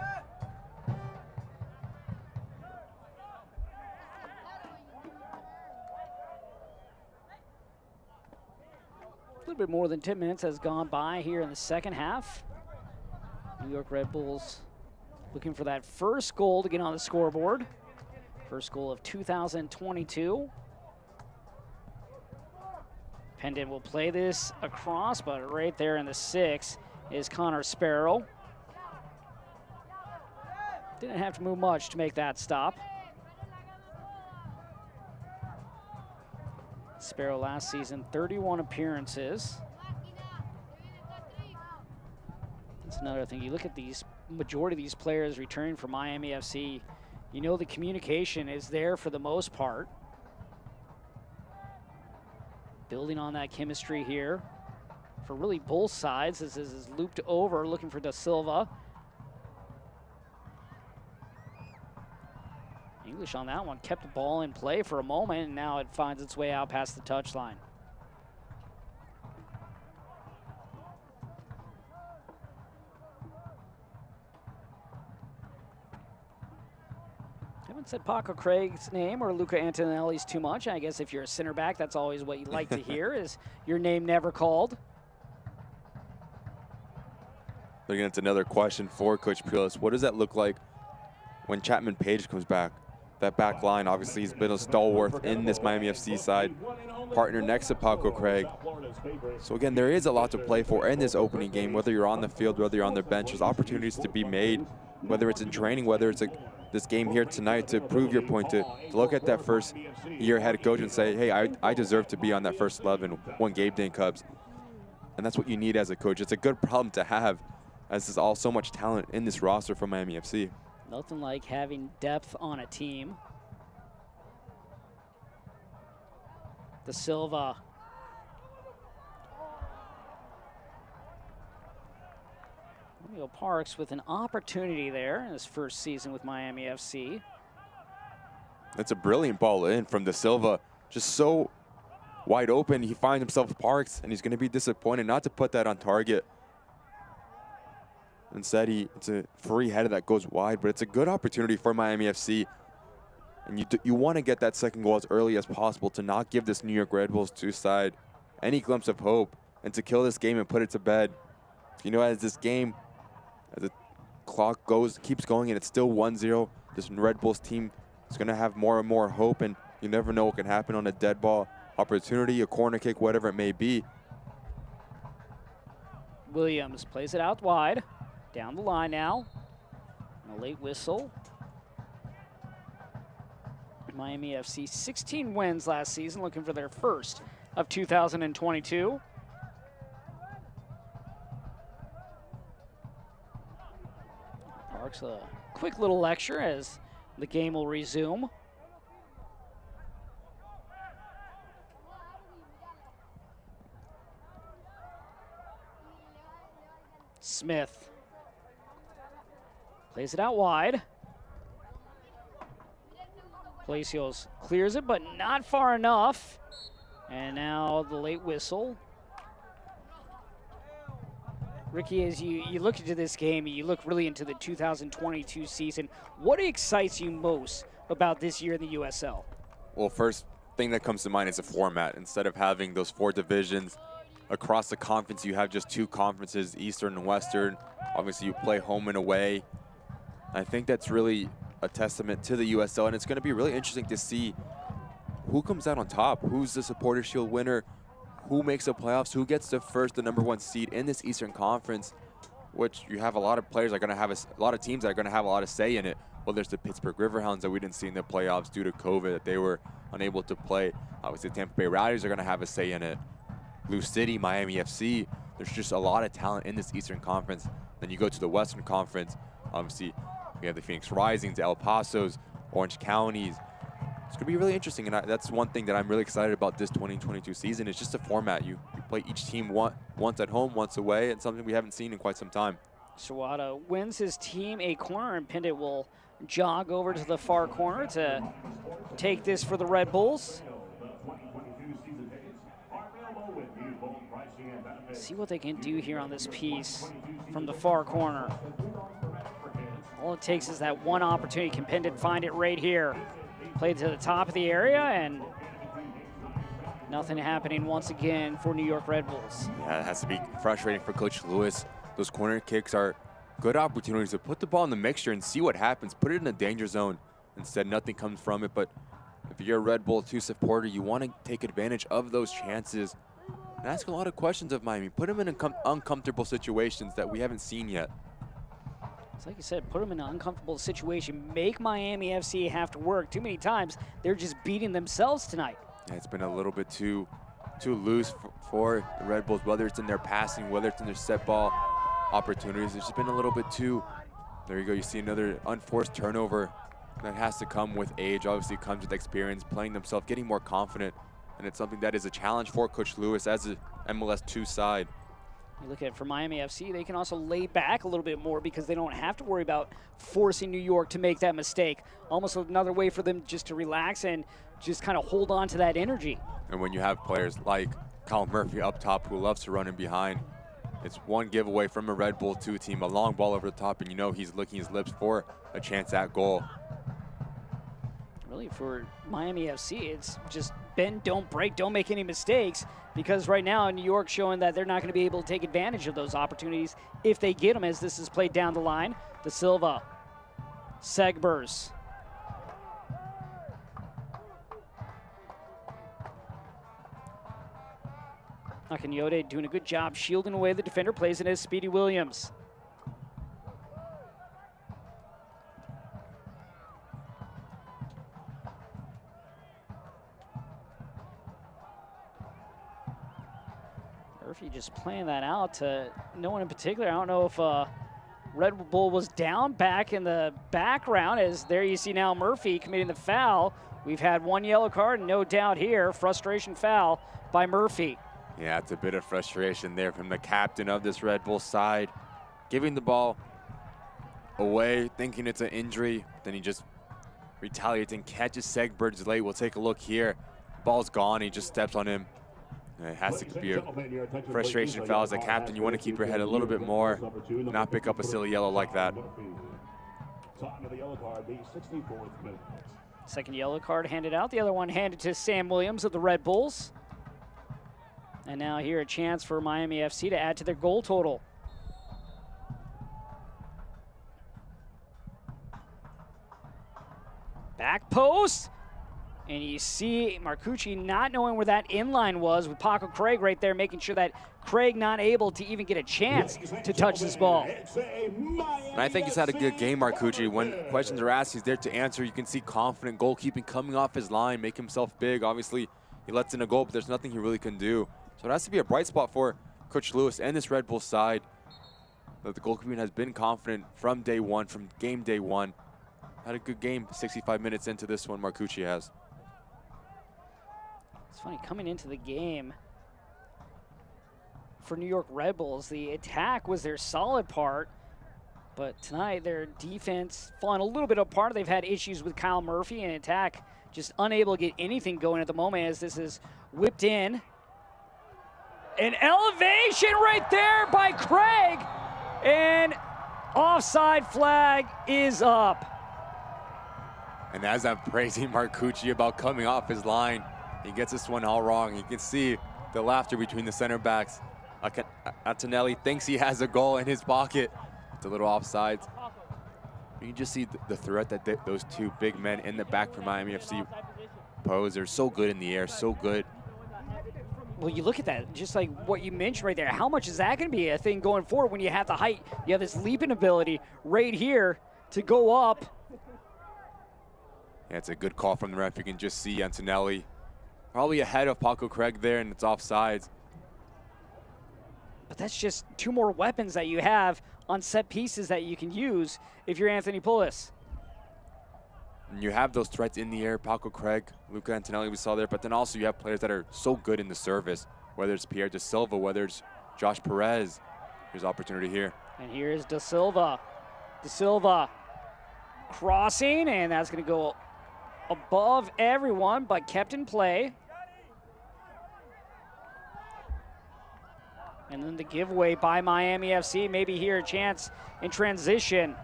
A: little bit more than 10 minutes has gone by here in the second half. New York Red Bulls looking for that first goal to get on the scoreboard. First goal of 2022. Pendant will play this across, but right there in the 6 is Connor Sparrow. Didn't have to move much to make that stop. Sparrow last season, 31 appearances. That's another thing. You look at these, majority of these players returning from Miami FC, you know the communication is there for the most part. Building on that chemistry here for really both sides. This is looped over, looking for Da Silva. English on that one, kept the ball in play for a moment, and now it finds its way out past the touchline. Haven't said Paco Craig's name or Luca Antonelli's too much. I guess if you're a center back, that's always what you like to hear, is your name never called.
B: Again, it's another question for Coach Pulis. What does that look like when Chapman Page comes back? That back line, obviously, he's been a stalwart in this Miami FC side. Partner next to Paco Craig. So again, there is a lot to play for in this opening game, whether you're on the field, whether you're on the bench. There's opportunities to be made, whether it's in training, whether it's this game here tonight to prove your point, to look at that first-year head coach and say, hey, I deserve to be on that first 11 when Gabe Dane Cubs. And that's what you need as a coach. It's a good problem to have, as there's all so much talent in this roster from Miami FC.
A: Nothing like having depth on a team. De Silva. Romeo Parks with an opportunity there in his first season with Miami FC.
B: That's a brilliant ball in from De Silva. Just so wide open. He finds himself Parks, and he's going to be disappointed not to put that on target. Instead, it's a free header that goes wide, but it's a good opportunity for Miami FC. And you want to get that second goal as early as possible to not give this New York Red Bulls side any glimpse of hope and to kill this game and put it to bed. You know, as this game, as the clock keeps going and it's still 1-0, this Red Bulls team is going to have more and more hope, and you never know what can happen on a dead ball opportunity, a corner kick, whatever it may be.
A: Williams plays it out wide. Down the line now. And a late whistle. Miami FC 16 wins last season, looking for their first of 2022. Parks a quick little lecture as the game will resume. Smith plays it out wide. Palacios clears it, but not far enough. And now the late whistle. Ricky, as you look into this game, you look really into the 2022 season, what excites you most about this year in the USL?
B: Well, first thing that comes to mind is the format. Instead of having those 4 divisions across the conference, you have just 2 conferences, Eastern and Western. Obviously, you play home and away. I think that's really a testament to the USL, and it's going to be really interesting to see who comes out on top, who's the Supporters' Shield winner, who makes the playoffs, who gets the #1 seed in this Eastern Conference, which you have a lot of players that are going to have a lot of teams that are going to have a lot of say in it. Well, there's the Pittsburgh Riverhounds that we didn't see in the playoffs due to COVID, that they were unable to play. Obviously, Tampa Bay Rowdies are going to have a say in it. Blue City, Miami FC, there's just a lot of talent in this Eastern Conference. Then you go to the Western Conference, obviously, we have the Phoenix Risings, El Pasos, Orange Counties. It's going to be really interesting, and that's one thing that I'm really excited about this 2022 season. It's just a format. You play each team once at home, once away, and something we haven't seen in quite some time.
A: Sawada wins his team a corner, and Pindit will jog over to the far corner to take this for the Red Bulls. See what they can do here on this piece from the far corner. All it takes is that one opportunity. Can Pindit find it right here? Played to the top of the area, and nothing happening once again for New York Red Bulls.
B: Yeah, it has to be frustrating for Coach Lewis. Those corner kicks are good opportunities to put the ball in the mixture and see what happens. Put it in the danger zone. Instead, nothing comes from it. But if you're a Red Bull 2 supporter, you want to take advantage of those chances and ask a lot of questions of Miami. Put them in uncomfortable situations that we haven't seen yet.
A: It's like you said, put them in an uncomfortable situation. Make Miami FC have to work. Too many times, they're just beating themselves tonight.
B: Yeah, it's been a little bit too loose for the Red Bulls, whether it's in their passing, whether it's in their set ball opportunities. It's just been a little bit too, there you go, you see another unforced turnover. That has to come with age, obviously it comes with experience, playing themselves, getting more confident, and it's something that is a challenge for Coach Lewis as a MLS 2 side.
A: You look at it for Miami FC, they can also lay back a little bit more because they don't have to worry about forcing New York to make that mistake. Almost another way for them just to relax and just kind of hold on to that energy.
B: And when you have players like Kyle Murphy up top who loves to run in behind, it's one giveaway from a Red Bull 2 team, a long ball over the top, and you know he's licking his lips for a chance at goal.
A: really for Miami FC, it's just bend, don't break, don't make any mistakes, because right now New York's showing that they're not going to be able to take advantage of those opportunities if they get them, as this is played down the line. De Silva, Segbers. Akinyode doing a good job shielding away the defender, plays it as Speedy Williams. Murphy just playing that out to no one in particular. I don't know if Red Bull was down back in the background, as there you see now Murphy committing the foul. We've had one yellow card, no doubt here. Frustration foul by Murphy.
B: Yeah, it's a bit of frustration there from the captain of this Red Bull side. Giving the ball away, thinking it's an injury. Then he just retaliates and catches Segbers late. We'll take a look here. Ball's gone. He just steps on him. It has to be a frustration foul as a captain. You want to keep your head a little bit more, not pick up a silly yellow like that.
A: Second yellow card handed out. The other one handed to Sam Williams of the Red Bulls. And now here a chance for Miami FC to add to their goal total. Back post. And you see Marcucci not knowing where that inline was, with Paco Craig right there, making sure that Craig not able to even get a chance to touch this ball.
B: And I think he's had a good game, Marcucci. When questions are asked, he's there to answer. You can see confident goalkeeping coming off his line, make himself big. Obviously, he lets in a goal, but there's nothing he really can do. So it has to be a bright spot for Coach Lewis and this Red Bull side. But the goalkeeping has been confident from day one, from game day one. Had a good game 65 minutes into this one, Marcucci has.
A: It's funny, coming into the game for New York Red Bulls, the attack was their solid part, but tonight their defense falling a little bit apart. They've had issues with Kyle Murphy, and attack just unable to get anything going at the moment, as this is whipped in. An elevation right there by Craig, and offside flag is up.
B: And as I'm praising Marcucci about coming off his line, he gets this one all wrong. You can see the laughter between the center backs. Antonelli thinks he has a goal in his pocket. It's a little offsides. You can just see the threat that those two big men in the back for Miami FC pose. They're so good in the air, so good.
A: Well, you look at that, just like what you mentioned right there. How much is that going to be a thing going forward when you have the height? You have this leaping ability right here to go up.
B: Yeah, it's a good call from the ref. You can just see Antonelli probably ahead of Paco Craig there, and it's offsides.
A: But that's just two more weapons that you have on set pieces that you can use if you're Anthony Pulis.
B: And you have those threats in the air, Paco Craig, Luca Antonelli we saw there, but then also you have players that are so good in the service, whether it's Pierre De Silva, whether it's Josh Perez. Here's opportunity here.
A: And here's De Silva. De Silva crossing, and that's going to go above everyone, but kept in play. And then the giveaway by Miami FC. Maybe here a chance in transition.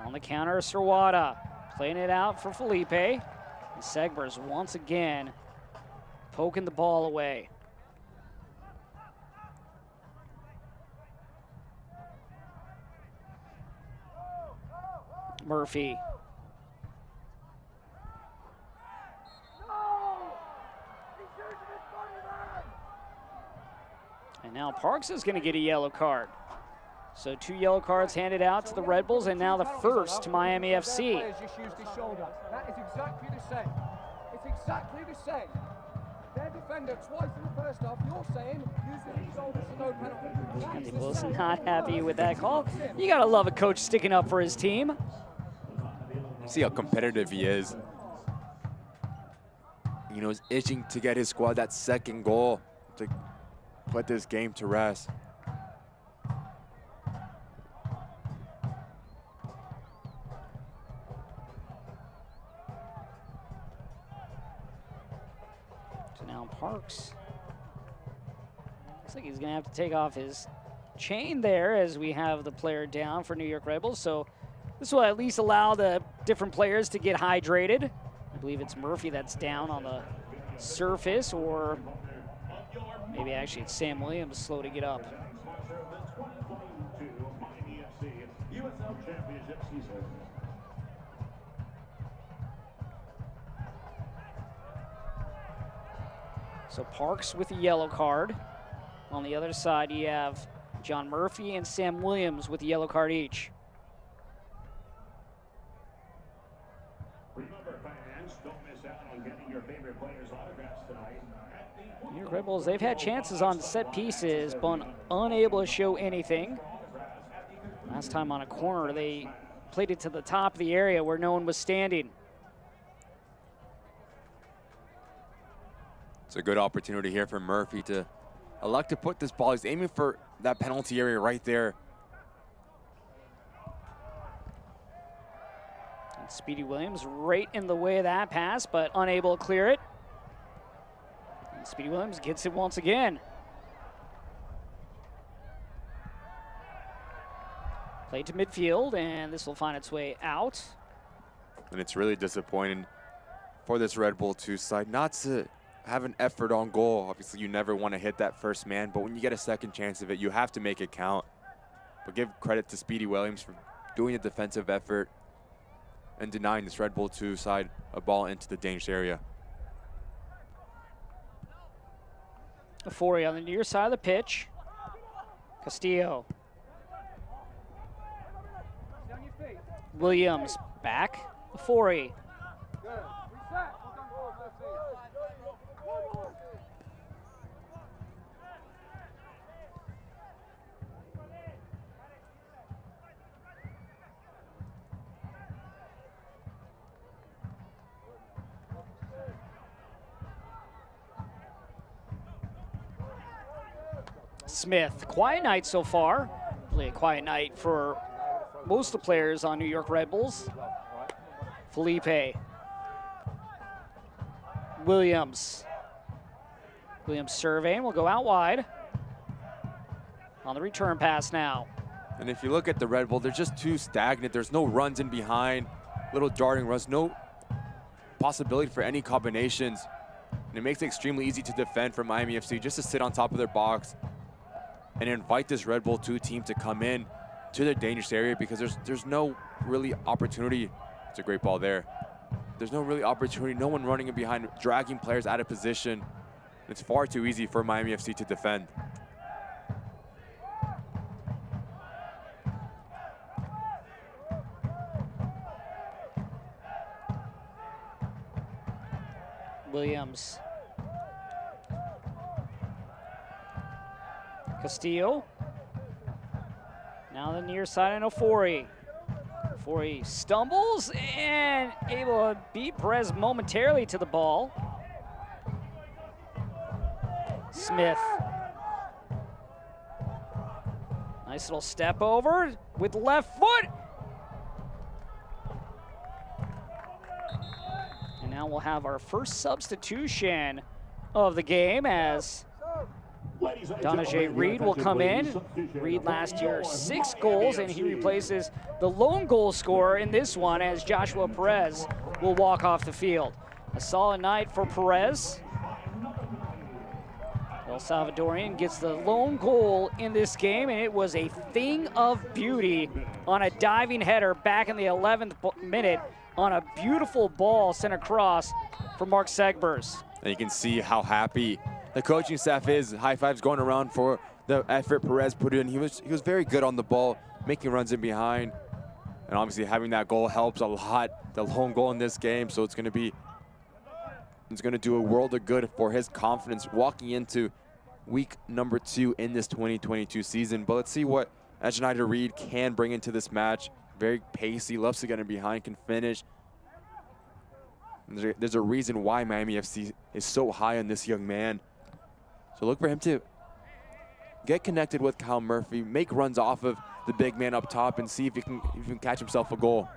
A: On the counter, Sirwada playing it out for Felipe. And Segbers once again poking the ball away. Murphy. And now Parks is going to get a yellow card. So 2 yellow cards handed out to the Red Bulls, and now the first to Miami FC.
F: Just used his shoulder. That is exactly the same. It's exactly the same. Their defender twice in the first half. You're saying using his shoulder for no penalty.
A: Andy Wilson not happy with that call. You got to love a coach sticking up for his team.
B: See how competitive he is. You know, he's itching to get his squad that second goal to put this game to rest.
A: So now Parks looks like he's going to have to take off his chain there as we have the player down for New York Red Bulls. So This will at least allow the different players to get hydrated. I believe it's Murphy that's down on the surface, or maybe actually it's Sam Williams slow to get up. So Parks with a yellow card. On the other side, you have John Murphy and Sam Williams with a yellow card each.
I: Remember, fans, don't miss out on getting your favorite players' autographs tonight.
A: New York Red Bulls, they've had chances on set pieces, but unable to show anything. Last time on a corner, they played it to the top of the area where no one was standing.
B: It's a good opportunity here for Murphy to elect to put this ball. He's aiming for that penalty area right there.
A: And Speedy Williams right in the way of that pass, but unable to clear it. And Speedy Williams gets it once again. Played to midfield, and this will find its way out.
B: And it's really disappointing for this Red Bull 2 side not to have an effort on goal. Obviously, you never want to hit that first man, but when you get a second chance of it, you have to make it count. But give credit to Speedy Williams for doing a defensive effort and denying this Red Bull 2 side a ball into the dangerous area.
A: Afori on the near side of the pitch. Castillo. Williams back. Afori. Smith, quiet night so far. Really a quiet night for most of the players on New York Red Bulls. Felipe. Williams. Williams surveying, will go out wide. On the return pass now.
B: And if you look at the Red Bull, they're just too stagnant. There's no runs in behind, little darting runs, no possibility for any combinations. And it makes it extremely easy to defend for Miami FC, just to sit on top of their box and invite this Red Bull 2 team to come in to their dangerous area, because there's no really opportunity. It's a great ball there. There's no really opportunity, no one running in behind, dragging players out of position. It's far too easy for Miami FC to defend.
A: Williams. Castillo. Now the near side and Ofori. Ofori stumbles and able to beat Perez momentarily to the ball. Smith. Nice little step over with left foot. And now we'll have our first substitution of the game as Donajay Reed will come in. Reed last year 6 goals, and he replaces the lone goal scorer in this one as Joshua Perez will walk off the field. A solid night for Perez. El Salvadorian gets the lone goal in this game, and it was a thing of beauty on a diving header back in the 11th minute on a beautiful ball sent across for Mark Segbers.
B: And you can see how happy the coaching staff is. High fives going around for the effort Perez put in. He was very good on the ball, making runs in behind. And obviously having that goal helps a lot, the lone goal in this game. So it's going to do a world of good for his confidence walking into week number 2 in this 2022 season. But let's see what Donajay Reed can bring into this match. Very pacey, loves to get in behind, can finish. And there's a reason why Miami FC is so high on this young man. So look for him to get connected with Kyle Murphy, make runs off of the big man up top, and see if he can catch himself a goal.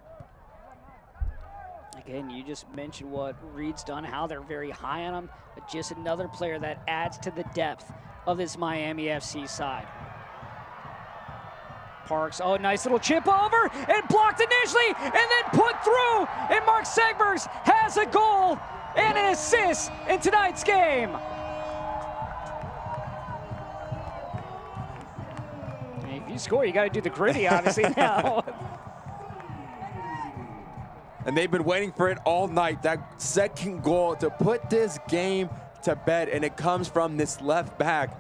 A: Again, you just mentioned what Reed's done, how they're very high on him. But just another player that adds to the depth of this Miami FC side. Parks, oh, nice little chip over, and blocked initially, and then put through, and Mark Segbergs has a goal and an assist in tonight's game. If you score, you got to do the gritty, obviously, now.
B: And they've been waiting for it all night, that second goal to put this game to bed, and it comes from this left back.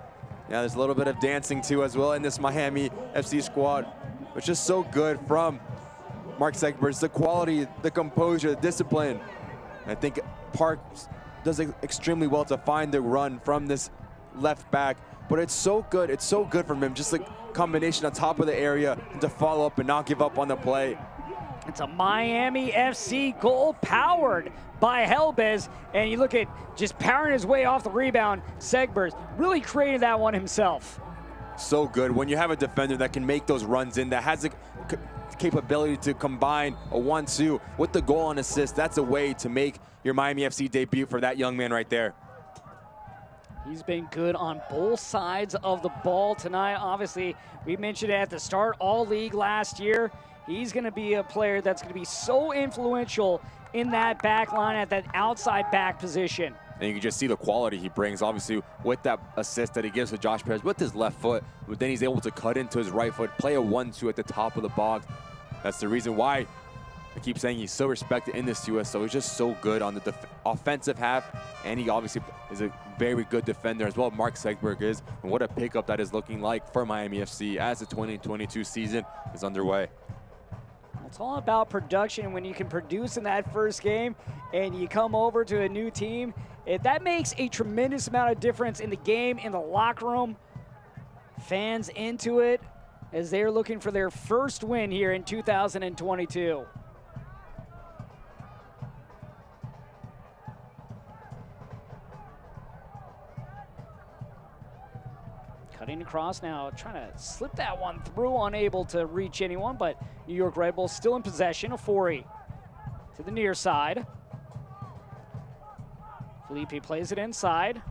B: Yeah, there's a little bit of dancing too as well in this Miami FC squad, which is so good from Mark Segbergs. The quality, the composure, the discipline. I think Parks does extremely well to find the run from this left back, but it's so good. It's so good from him, just the combination on top of the area and to follow up and not give up on the play.
A: It's a Miami FC goal powered by Helbez, and you look at just powering his way off the rebound. Segbergs really created that one himself.
B: So good when you have a defender that can make those runs in, that has the capability to combine a 1-2 with the goal and assist. That's a way to make your Miami FC debut for that young man right there.
A: He's been good on both sides of the ball tonight. Obviously, we mentioned it at the start, all league last year. He's going to be a player that's going to be so influential in that back line at that outside back position.
B: And you can just see the quality he brings, obviously, with that assist that he gives to Josh Perez with his left foot. But then he's able to cut into his right foot, play a 1-2 at the top of the box. That's the reason why I keep saying he's so respected in this USO. He's just so good on the offensive half, and he obviously is a very good defender as well. Mark Segberg is, and what a pickup that is looking like for Miami FC as the 2022 season is underway.
A: It's all about production. When you can produce in that first game and you come over to a new team, that makes a tremendous amount of difference in the game, in the locker room. Fans into it as they're looking for their first win here in 2022. Cutting across now, trying to slip that one through, unable to reach anyone, but New York Red Bulls still in possession. Ofori to the near side. Felipe plays it inside.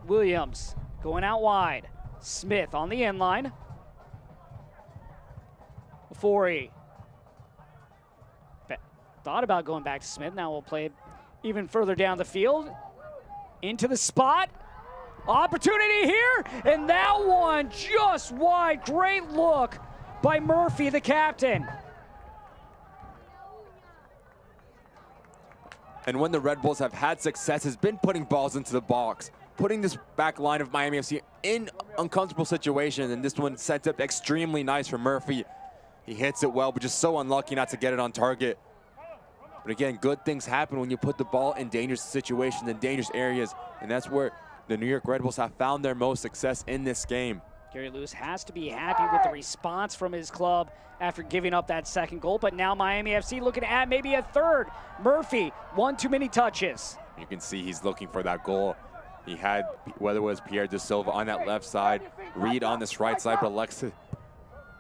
A: Williams going out wide. Smith on the end line. Ofori thought about going back to Smith. Now we'll play it even further down the field. Into the spot. Opportunity here, and that one just wide. Great look by Murphy, the captain.
B: And when the Red Bulls have had success, has been putting balls into the box, putting this back line of Miami FC in uncomfortable situations, and this one sets up extremely nice for Murphy. He hits it well, but just so unlucky not to get it on target. But again, good things happen when you put the ball in dangerous situations, in dangerous areas, and that's where the New York Red Bulls have found their most success in this game.
A: Gary Lewis has to be happy with the response from his club after giving up that second goal, but now Miami FC looking at maybe a third. Murphy, one too many touches.
B: You can see he's looking for that goal. He had, whether it was Pierre De Silva on that left side, Reed on this right side, but elects to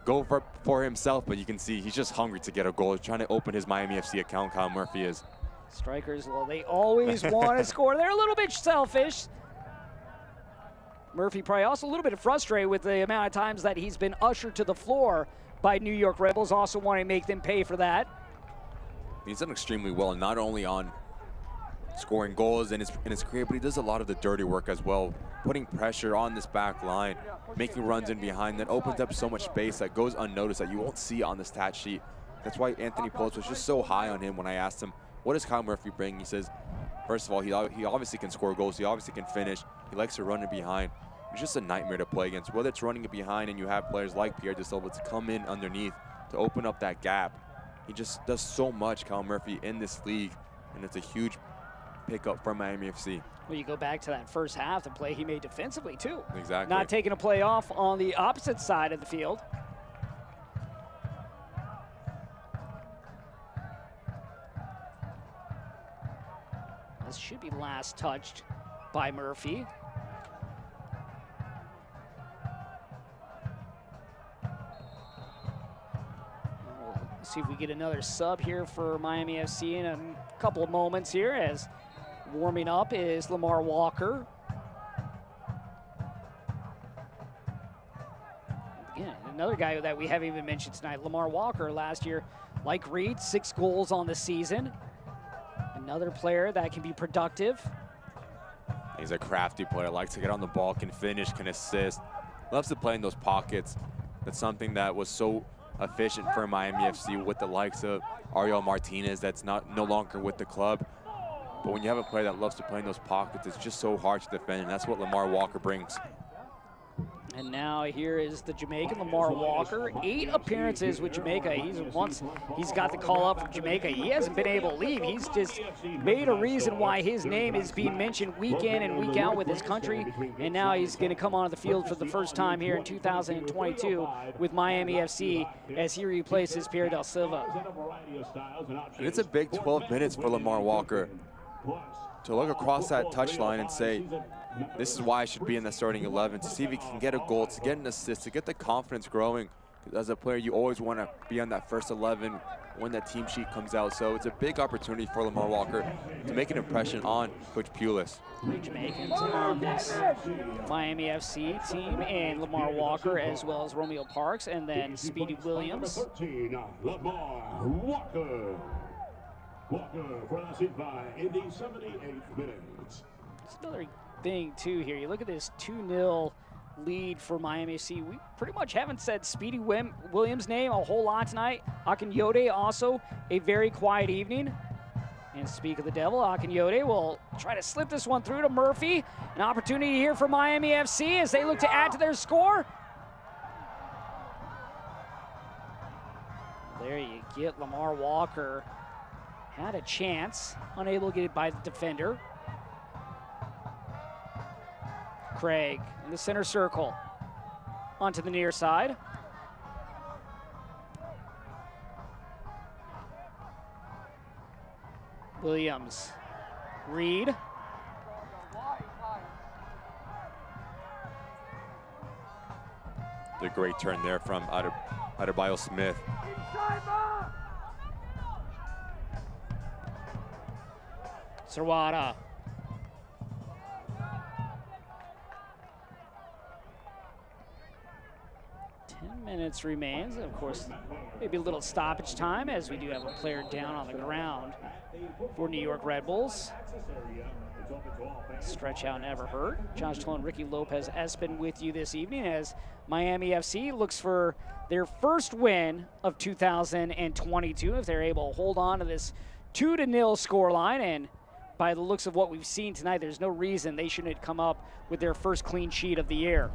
B: go for himself, but you can see he's just hungry to get a goal. He's trying to open his Miami FC account, Kyle Murphy is.
A: Strikers, well, they always want to score. They're a little bit selfish. Murphy probably also a little bit frustrated with the amount of times that he's been ushered to the floor by New York Red Bulls, also wanting to make them pay for that.
B: He's done extremely well, not only on scoring goals in his career, but he does a lot of the dirty work as well, putting pressure on this back line, making runs in behind, that opens up so much space that goes unnoticed that you won't see on the stat sheet. That's why Anthony Post was just so high on him when I asked him, what does Kyle Murphy bring? He says, first of all, he obviously can score goals. He obviously can finish. He likes to run it behind. It's just a nightmare to play against. Whether it's running it behind and you have players like Pierre De Silva to come in underneath to open up that gap. He just does so much, Kyle Murphy, in this league, and it's a huge pickup from Miami FC.
A: Well, you go back to that first half, the play he made defensively too.
B: Exactly.
A: Not taking a play off on the opposite side of the field. This should be last touched by Murphy. We'll see if we get another sub here for Miami FC in a couple of moments here, as warming up is Lamar Walker. Again, another guy that we haven't even mentioned tonight, Lamar Walker, last year, like Reed, 6 goals on the season. Another player that can be productive.
B: He's a crafty player, likes to get on the ball, can finish, can assist, loves to play in those pockets. That's something that was so efficient for Miami FC with the likes of Ariel Martinez that's no longer with the club. But when you have a player that loves to play in those pockets, it's just so hard to defend, and that's what Lamar Walker brings.
A: And now here is the Jamaican, Lamar Walker. 8 appearances with Jamaica. He's got the call up from Jamaica. He hasn't been able to leave. He's just made a reason why his name is being mentioned week in and week out with his country. And now he's going to come onto the field for the first time here in 2022 with Miami FC as he replaces Pierre Del Silva.
B: And it's a big 12 minutes for Lamar Walker to look across that touchline and say, this is why I should be in the starting 11, to see if he can get a goal, to get an assist, to get the confidence growing. As a player, you always want to be on that first 11 when that team sheet comes out. So it's a big opportunity for Lamar Walker to make an impression on Coach Pulis.
A: 3 Jamaicans on this Miami FC team, and Lamar Walker as well as Romeo Parks, and then Speedy Williams.
I: 13, Lamar Walker. Walker for La Silva in the 78th minute.
A: It's another thing too here. You look at this 2-0 lead for Miami FC. We pretty much haven't said Speedy Williams' name a whole lot tonight. Akinyode also a very quiet evening. And speak of the devil, Akinyode will try to slip this one through to Murphy. An opportunity here for Miami FC as they look to add to their score. There you get Lamar Walker. Had a chance, unable to get it by the defender. Craig in the center circle, onto the near side. Williams, Reed.
B: The great turn there from Adebayo Smith.
A: Serwada. Minutes remains. Of course, maybe a little stoppage time as we do have a player down on the ground for New York Red Bulls. Stretch out never hurt. Josh Toll and Ricky Lopez Espin with you this evening as Miami FC looks for their first win of 2022 if they're able to hold on to this 2-0 scoreline. And by the looks of what we've seen tonight, there's no reason they shouldn't come up with their first clean sheet of the year.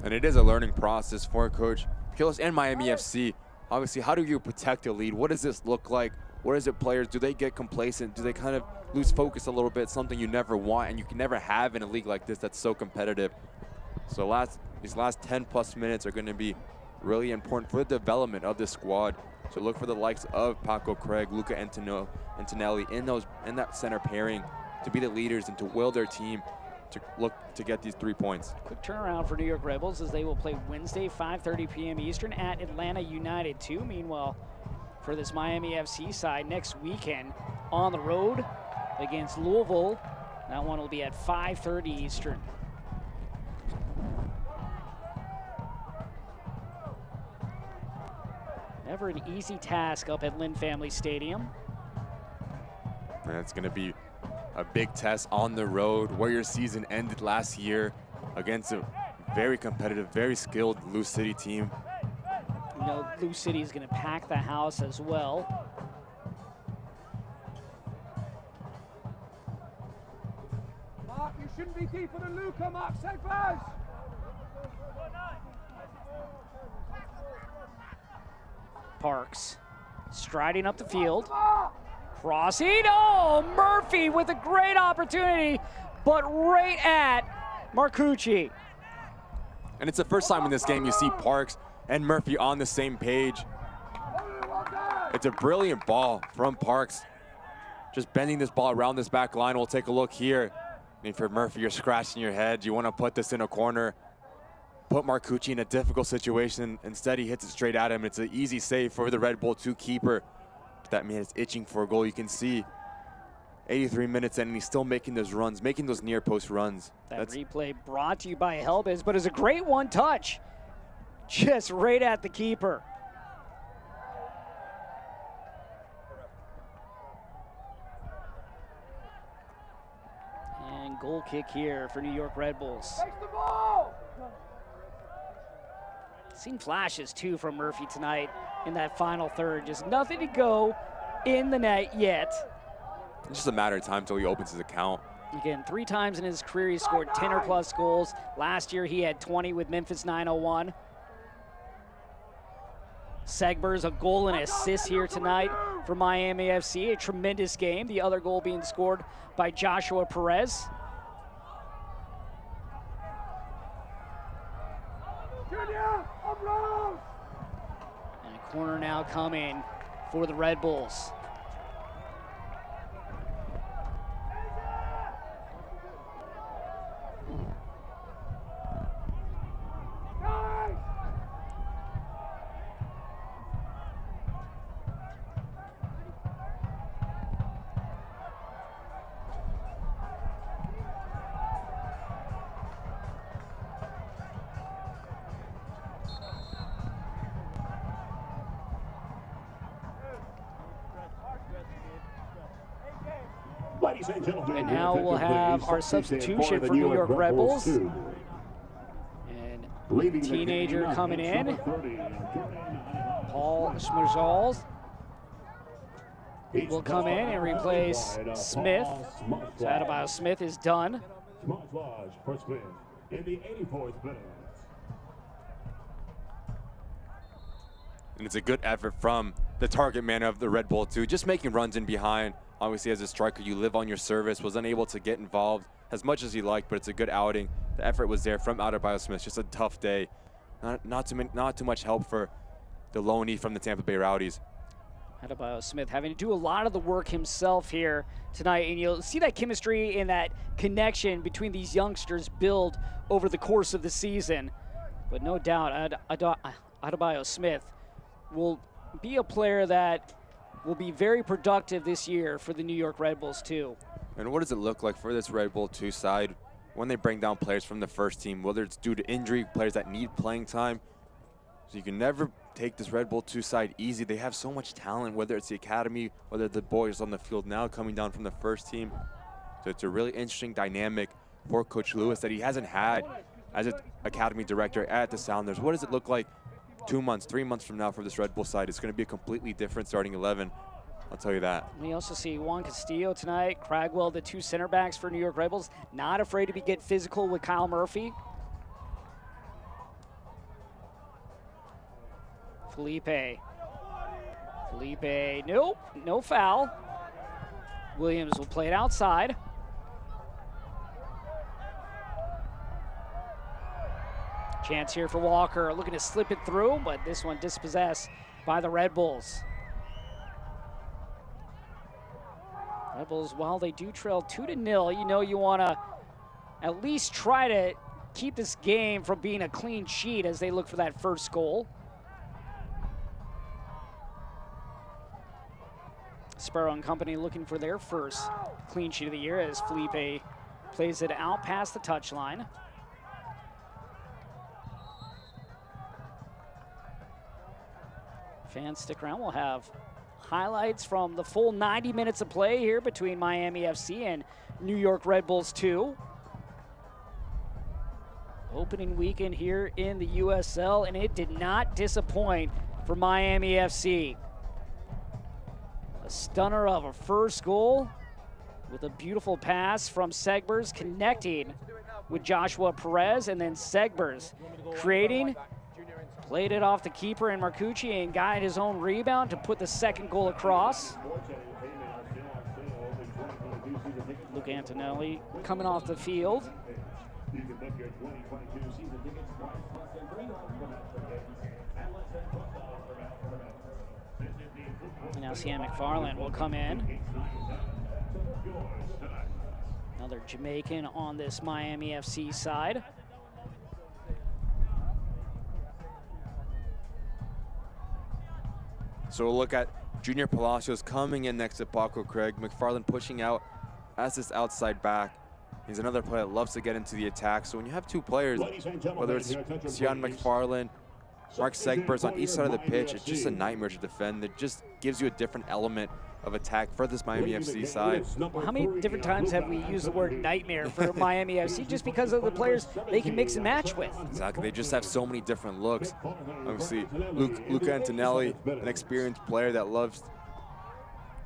B: And it is a learning process for Coach Pulis and Miami FC. Obviously, how do you protect a lead? What does this look like? What is it, players? Do they get complacent? Do they kind of lose focus a little bit? Something you never want and you can never have in a league like this that's so competitive. So these last 10+ minutes are going to be really important for the development of this squad. So look for the likes of Paco Craig, Luca Antonelli in that center pairing to be the leaders and to will their team to look to get these 3 points.
A: Quick turnaround for New York Red Bulls as they will play Wednesday, 5:30 p.m. Eastern at Atlanta United 2. Meanwhile, for this Miami FC side, next weekend on the road against Louisville. That one will be at 5:30 Eastern. Never an easy task up at Lynn Family Stadium.
B: And it's going to be a big test on the road where your season ended last year against a very competitive, very skilled Lou City team.
A: You know, Lou City is going to pack the house as well.
F: Mark, you shouldn't be deeper than Luca, Mark. Save us!
A: Parks striding up the field. Crossing, oh, Murphy with a great opportunity, but right at Marcucci.
B: And it's the first time in this game you see Parks and Murphy on the same page. It's a brilliant ball from Parks. Just bending this ball around this back line. We'll take a look here. And for Murphy, you're scratching your head. You want to put this in a corner, put Marcucci in a difficult situation. Instead, he hits it straight at him. It's an easy save for the Red Bull 2 keeper. That man is itching for a goal. You can see 83 minutes in, and he's still making those runs, making those near post runs.
A: That replay brought to you by Helbez, but it's a great one touch. just right at the keeper. And goal kick here for New York Red Bulls. Seen flashes too from Murphy tonight in that final third. Just nothing to go in the net yet.
B: It's just a matter of time until he opens his account.
A: Again, 3 times in his career he scored 10 or plus goals. Last year he had 20 with Memphis 901. Segbers, a goal and assist here tonight for Miami FC. A tremendous game. The other goal being scored by Joshua Perez. And a corner now coming for the Red Bulls. And now we'll have our substitution for New York Red Bulls. And teenager coming in, Paul Schmerzals will come in and replace Smith. So Adebayo Smith is done.
B: And it's a good effort from the target man of the Red Bull too, just making runs in behind. Obviously, as a striker, you live on your service, was unable to get involved as much as he liked, but it's a good outing. The effort was there from Adebayo Smith. Just a tough day. Not too much help for the loanee from the Tampa Bay Rowdies.
A: Adebayo Smith having to do a lot of the work himself here tonight, and you'll see that chemistry and that connection between these youngsters build over the course of the season. But no doubt, Adebayo Smith will be a player that will be very productive this year for the New York Red Bulls too.
B: And what does it look like for this Red Bull 2 side when they bring down players from the first team, whether it's due to injury, players that need playing time? So you can never take this Red Bull 2 side easy. They have so much talent, whether it's the academy, whether the boys on the field now coming down from the first team. So it's a really interesting dynamic for Coach Lewis that he hasn't had as an academy director at the Sounders. What does it look like 2 months, 3 months from now for this Red Bull side? It's going to be a completely different starting 11. I'll tell you that.
A: We also see Juan Castillo tonight, Cragwell, the 2 center backs for New York Red Bulls, not afraid to get physical with Kyle Murphy. Felipe, nope, no foul. Williams will play it outside. Chance here for Walker, looking to slip it through, but this one dispossessed by the Red Bulls. Red Bulls, while they do trail 2-0, you know you want to at least try to keep this game from being a clean sheet as they look for that first goal. Sparrow and company looking for their first clean sheet of the year as Felipe plays it out past the touchline. Fans stick around. We'll have highlights from the full 90 minutes of play here between Miami FC and New York Red Bulls 2. Opening weekend here in the USL, and it did not disappoint for Miami FC. A stunner of a first goal with a beautiful pass from Segbers connecting with Joshua Perez, and then Segbers creating, played it off the keeper and Marcucci and got his own rebound to put the second goal across. Luke Antonelli coming off the field. And now Sian McFarland will come in. Another Jamaican on this Miami FC side.
B: So we'll look at Junior Palacios coming in next to Paco Craig. McFarland pushing out as this outside back. He's another player that loves to get into the attack. So when you have two players, whether it's Sian McFarland Mark Segber's on each side of the pitch. It's just a nightmare to defend. It just gives you a different element of attack for this Miami FC side.
A: Well, how many different times have we used the word nightmare for Miami FC just because of the players they can mix and match with?
B: Exactly. They just have so many different looks. Obviously, Luca Antonelli, an experienced player that loves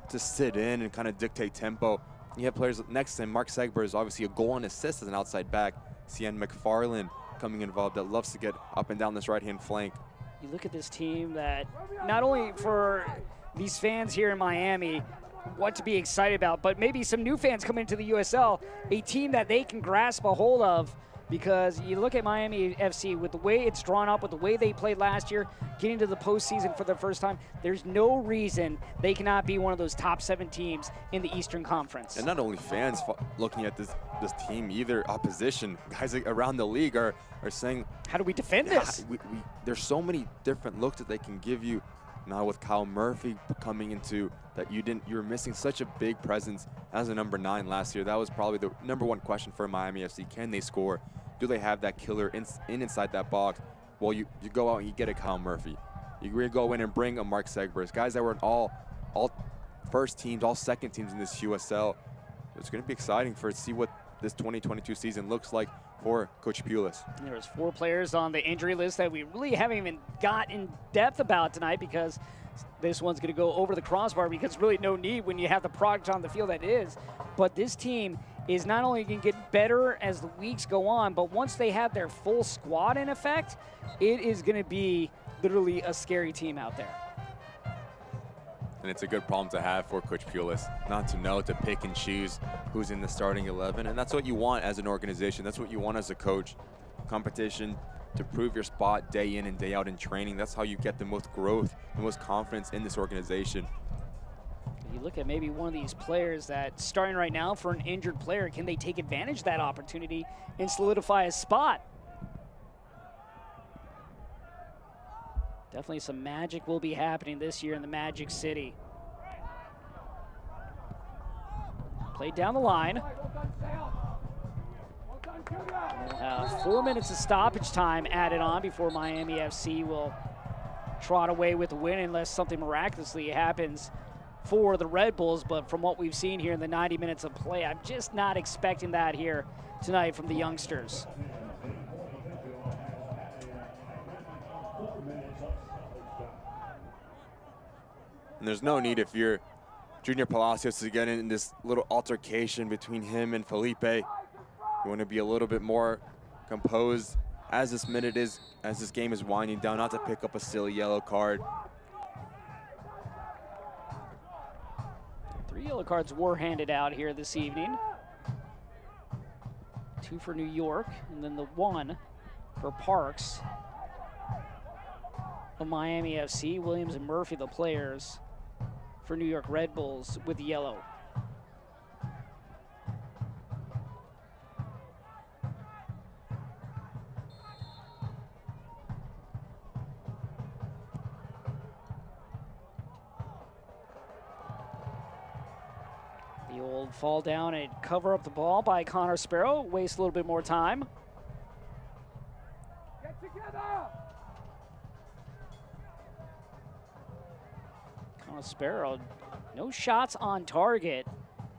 B: to sit in and kind of dictate tempo. You have players next to him. Mark Segber is obviously a goal and assist as an outside back. Cian McFarland coming involved that loves to get up and down this right-hand flank.
A: You look at this team that not only for these fans here in Miami what to be excited about, but maybe some new fans coming into the USL, a team that they can grasp a hold of, because you look at Miami FC with the way it's drawn up, with the way they played last year, getting to the postseason for the first time, there's no reason they cannot be one of those top 7 teams in the Eastern Conference.
B: And not only fans looking at this team, either opposition, guys around the league are saying,
A: how do we defend this?
B: There's so many different looks that they can give you. Now with Kyle Murphy coming into that, you were missing such a big presence as a number 9 last year. That was probably the #1 question for Miami FC. Can they score? Do they have that killer inside that box? Well, you go out and you get a Kyle Murphy. You go in and bring a Mark Segber, guys that were in all first teams, all second teams in this USL. It's going to be exciting to see what this 2022 season looks like for Coach Pulis.
A: There's 4 players on the injury list that we really haven't even got in depth about tonight, because this one's going to go over the crossbar, because really no need when you have the product on the field that is. But this team is not only going to get better as the weeks go on, but once they have their full squad in effect, it is going to be literally a scary team out there.
B: And it's a good problem to have for Coach Pulis, not to know, to pick and choose who's in the starting 11. And that's what you want as an organization. That's what you want as a coach. Competition, to prove your spot day in and day out in training. That's how you get the most growth, the most confidence in this organization.
A: You look at maybe one of these players that's starting right now for an injured player. Can they take advantage of that opportunity and solidify a spot? Definitely some magic will be happening this year in the Magic City. Played down the line. We'll have 4 minutes of stoppage time added on before Miami FC will trot away with the win, unless something miraculously happens for the Red Bulls. But from what we've seen here in the 90 minutes of play, I'm just not expecting that here tonight from the youngsters.
B: And there's no need, if you're Junior Palacios, to get in this little altercation between him and Felipe. You want to be a little bit more composed as this game is winding down, not to pick up a silly yellow card.
A: 3 yellow cards were handed out here this evening. 2 for New York, and then the 1 for Parks of Miami FC. Williams and Murphy, the players for New York Red Bulls, with the yellow. The old fall down and cover up the ball by Connor Sparrow. Waste a little bit more time.
F: Get together!
A: Connor Sparrow, no shots on target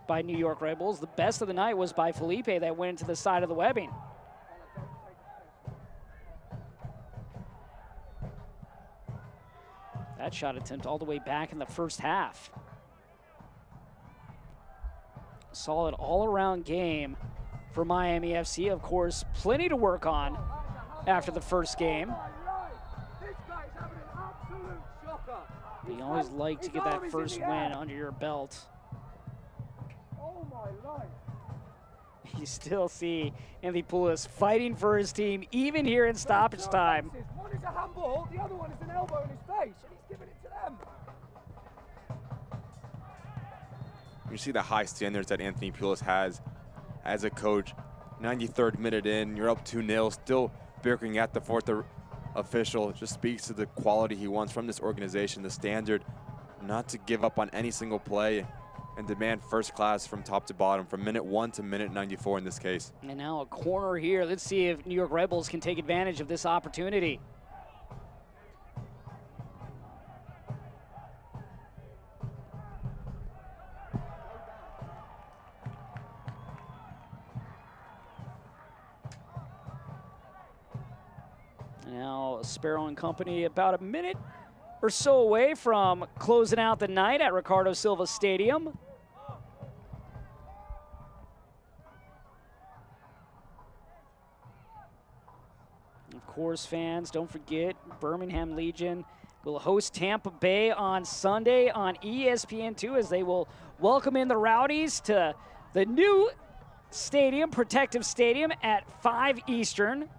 A: by New York Red Bulls. The best of the night was by Felipe that went into the side of the webbing. That shot attempt all the way back in the first half. Solid all-around game for Miami FC. Of course, plenty to work on after the first game. You always like to get that first win under your belt.
F: Oh my life.
A: You still see Anthony Poulos fighting for his team, even here in stoppage time.
F: One is a handball, the other one is an elbow in his face, and he's giving it to them.
B: You see the high standards that Anthony Poulos has as a coach. 93rd minute in, you're up 2-0, still bickering at the 4th official. It just speaks to the quality he wants from this organization, the standard not to give up on any single play and demand first class from top to bottom, from minute 1 to minute 94 in this case.
A: And now a corner here. Let's see if New York Red Bulls can take advantage of this opportunity. Now Sparrow and company about a minute or so away from closing out the night at Ricardo Silva Stadium. Of course, fans, don't forget, Birmingham Legion will host Tampa Bay on Sunday on ESPN2 as they will welcome in the Rowdies to the new stadium, Protective Stadium, at 5 Eastern.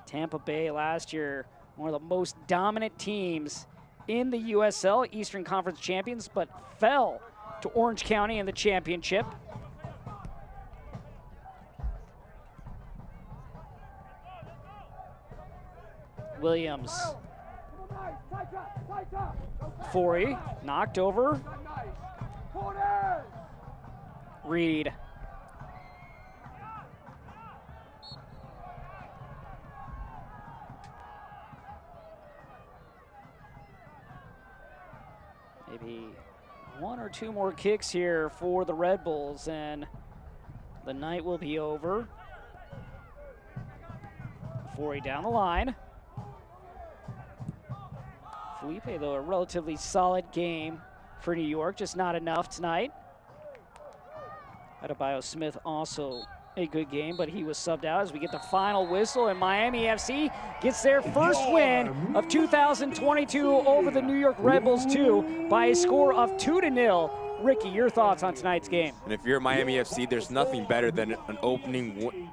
A: Tampa Bay last year, one of the most dominant teams in the USL, Eastern Conference champions, but fell to Orange County in the championship. Williams. Forey knocked over. Reed. Maybe one or two more kicks here for the Red Bulls and the night will be over. Forey down the line. Felipe, though, a relatively solid game for New York, just not enough tonight. Adebayo Smith also a good game, but he was subbed out as we get the final whistle, and Miami FC gets their first win of 2022 over the New York Red Bulls 2 by a score of 2-0. Ricky, your thoughts on tonight's game?
B: And if you're Miami FC, there's nothing better than an opening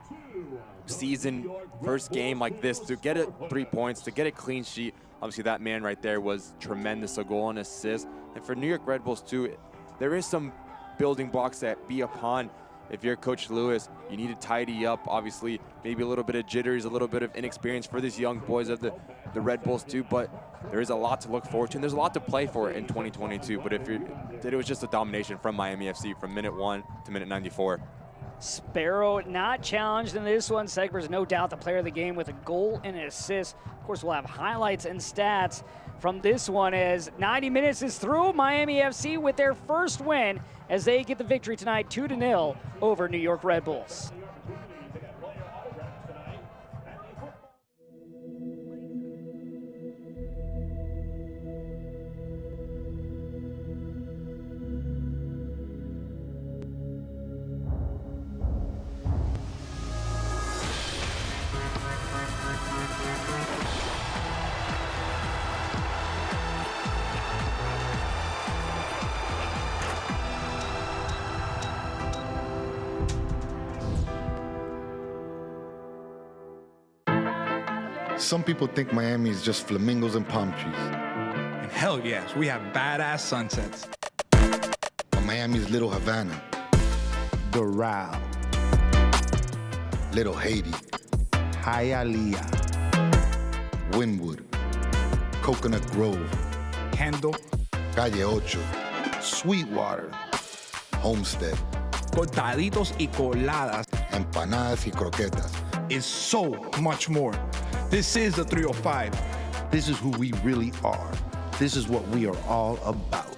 B: season first game like this to get 3 points, to get a clean sheet. Obviously, that man right there was tremendous, a goal and assist. And for New York Red Bulls, too, there is some building blocks that be upon. If you're Coach Lewis, you need to tidy up, obviously, maybe a little bit of jitters, a little bit of inexperience for these young boys of the Red Bulls, too. But there is a lot to look forward to, and there's a lot to play for in 2022. But it was just a domination from Miami FC from minute 1 to minute 94.
A: Sparrow not challenged in this one. Segber's no doubt the player of the game with a goal and an assist. Of course, we'll have highlights and stats from this one as 90 minutes is through. Miami FC with their first win as they get the victory tonight, 2-0 over New York Red Bulls.
C: Some people think Miami is just flamingos and palm trees.
D: And hell yes, we have badass sunsets.
C: But Miami's Little Havana,
E: Doral,
C: Little Haiti,
E: Hialeah,
C: Wynwood, Coconut Grove,
D: Kendall,
C: Calle Ocho,
E: Sweetwater,
C: Homestead,
D: cortaditos y coladas,
C: empanadas y croquetas.
D: is so much more. This is the 305.
E: This is who we really are. This is what we are all about.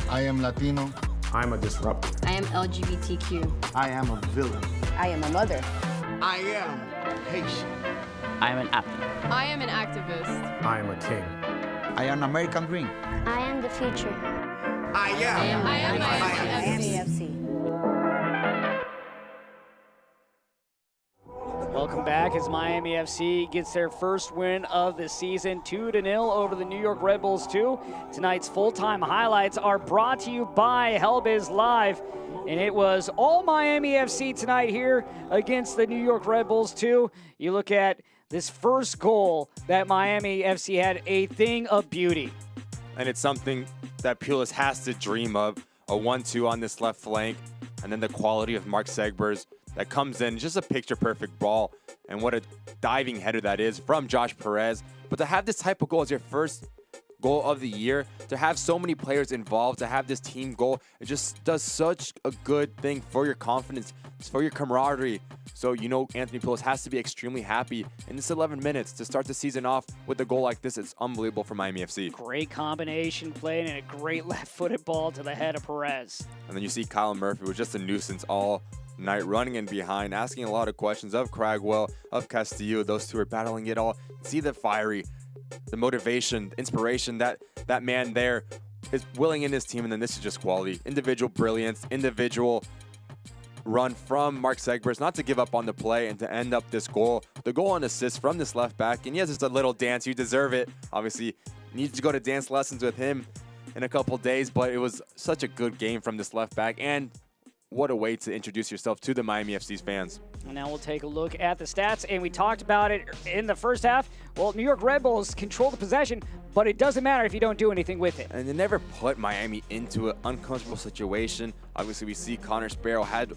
C: I am Latino.
R: I'm a disruptor.
G: I am LGBTQ.
E: I am a villain.
G: I am a mother.
N: I am Haitian.
H: I am an athlete.
S: I am an activist.
R: I am a king.
N: I am American Dream.
T: I am the future.
N: I am
G: Miami FC.
A: Welcome back as Miami FC gets their first win of the season, 2-0 over the New York Red Bulls 2. Tonight's full-time highlights are brought to you by Hellbiz Live, and it was all Miami FC tonight here against the New York Red Bulls 2. You look at this first goal that Miami FC had, a thing of beauty.
B: And it's something that Pulis has to dream of, a 1-2 on this left flank, and then the quality of Mark Segber's that comes in, just a picture-perfect ball, and what a diving header that is from Josh Perez. But to have this type of goal as your first goal of the year, to have so many players involved, to have this team goal, it just does such a good thing for your confidence, for your camaraderie. So, you know, Anthony Pulis has to be extremely happy in this 11 minutes to start the season off with a goal like this. It's unbelievable for Miami FC.
A: Great combination play and a great left-footed ball to the head of Perez.
B: And then you see Kyle Murphy was just a nuisance all night, running in behind, asking a lot of questions of Cragwell, of Castillo. Those two are battling it all. See the fiery, the motivation, inspiration that man there is willing in his team, and then this is just quality. Individual brilliance, individual run from Mark Segbers, not to give up on the play and to end up this goal. The goal and assist from this left back, and yes, it's a little dance. You deserve it. Obviously, need to go to dance lessons with him in a couple days, but it was such a good game from this left back, and what a way to introduce yourself to the Miami FC's fans.
A: And now we'll take a look at the stats, and we talked about it in the first half. Well, New York Red Bulls control the possession, but it doesn't matter if you don't do anything with it.
B: And they never put Miami into an uncomfortable situation. Obviously, we see Connor Sparrow had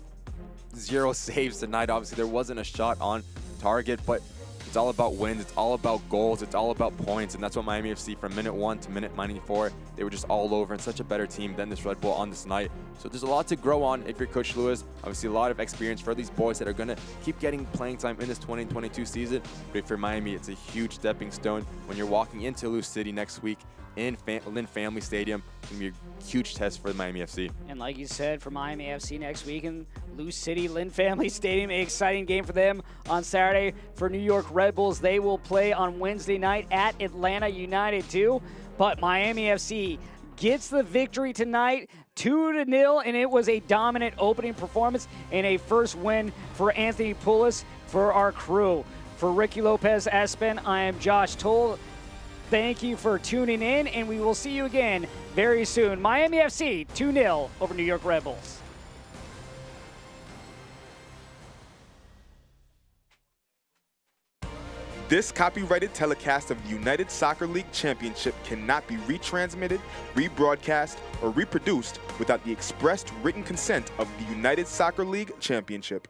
B: 0 saves tonight. Obviously, there wasn't a shot on target, but it's all about wins. It's all about goals. It's all about points, and that's what Miami FC from minute 1 to minute 94, they were just all over, and such a better team than this Red Bull on this night. So there's a lot to grow on if you're Coach Lewis. Obviously, a lot of experience for these boys that are going to keep getting playing time in this 2022 season. But for Miami, it's a huge stepping stone when you're walking into Lou City next week in Lynn Family Stadium. It's going to be a huge test for the Miami FC.
A: And like you said, for Miami FC next week in Lou City, Lynn Family Stadium, an exciting game for them on Saturday. For New York Red Bulls, they will play on Wednesday night at Atlanta United 2. But Miami FC gets the victory tonight, 2-0, and it was a dominant opening performance and a first win for Anthony Poulos for our crew. For Ricky Lopez Espen, I am Josh Toll. Thank you for tuning in, and we will see you again very soon. Miami FC 2-0 over New York Red Bulls.
R: This copyrighted telecast of the United Soccer League Championship cannot be retransmitted, rebroadcast, or reproduced without the expressed written consent of the United Soccer League Championship.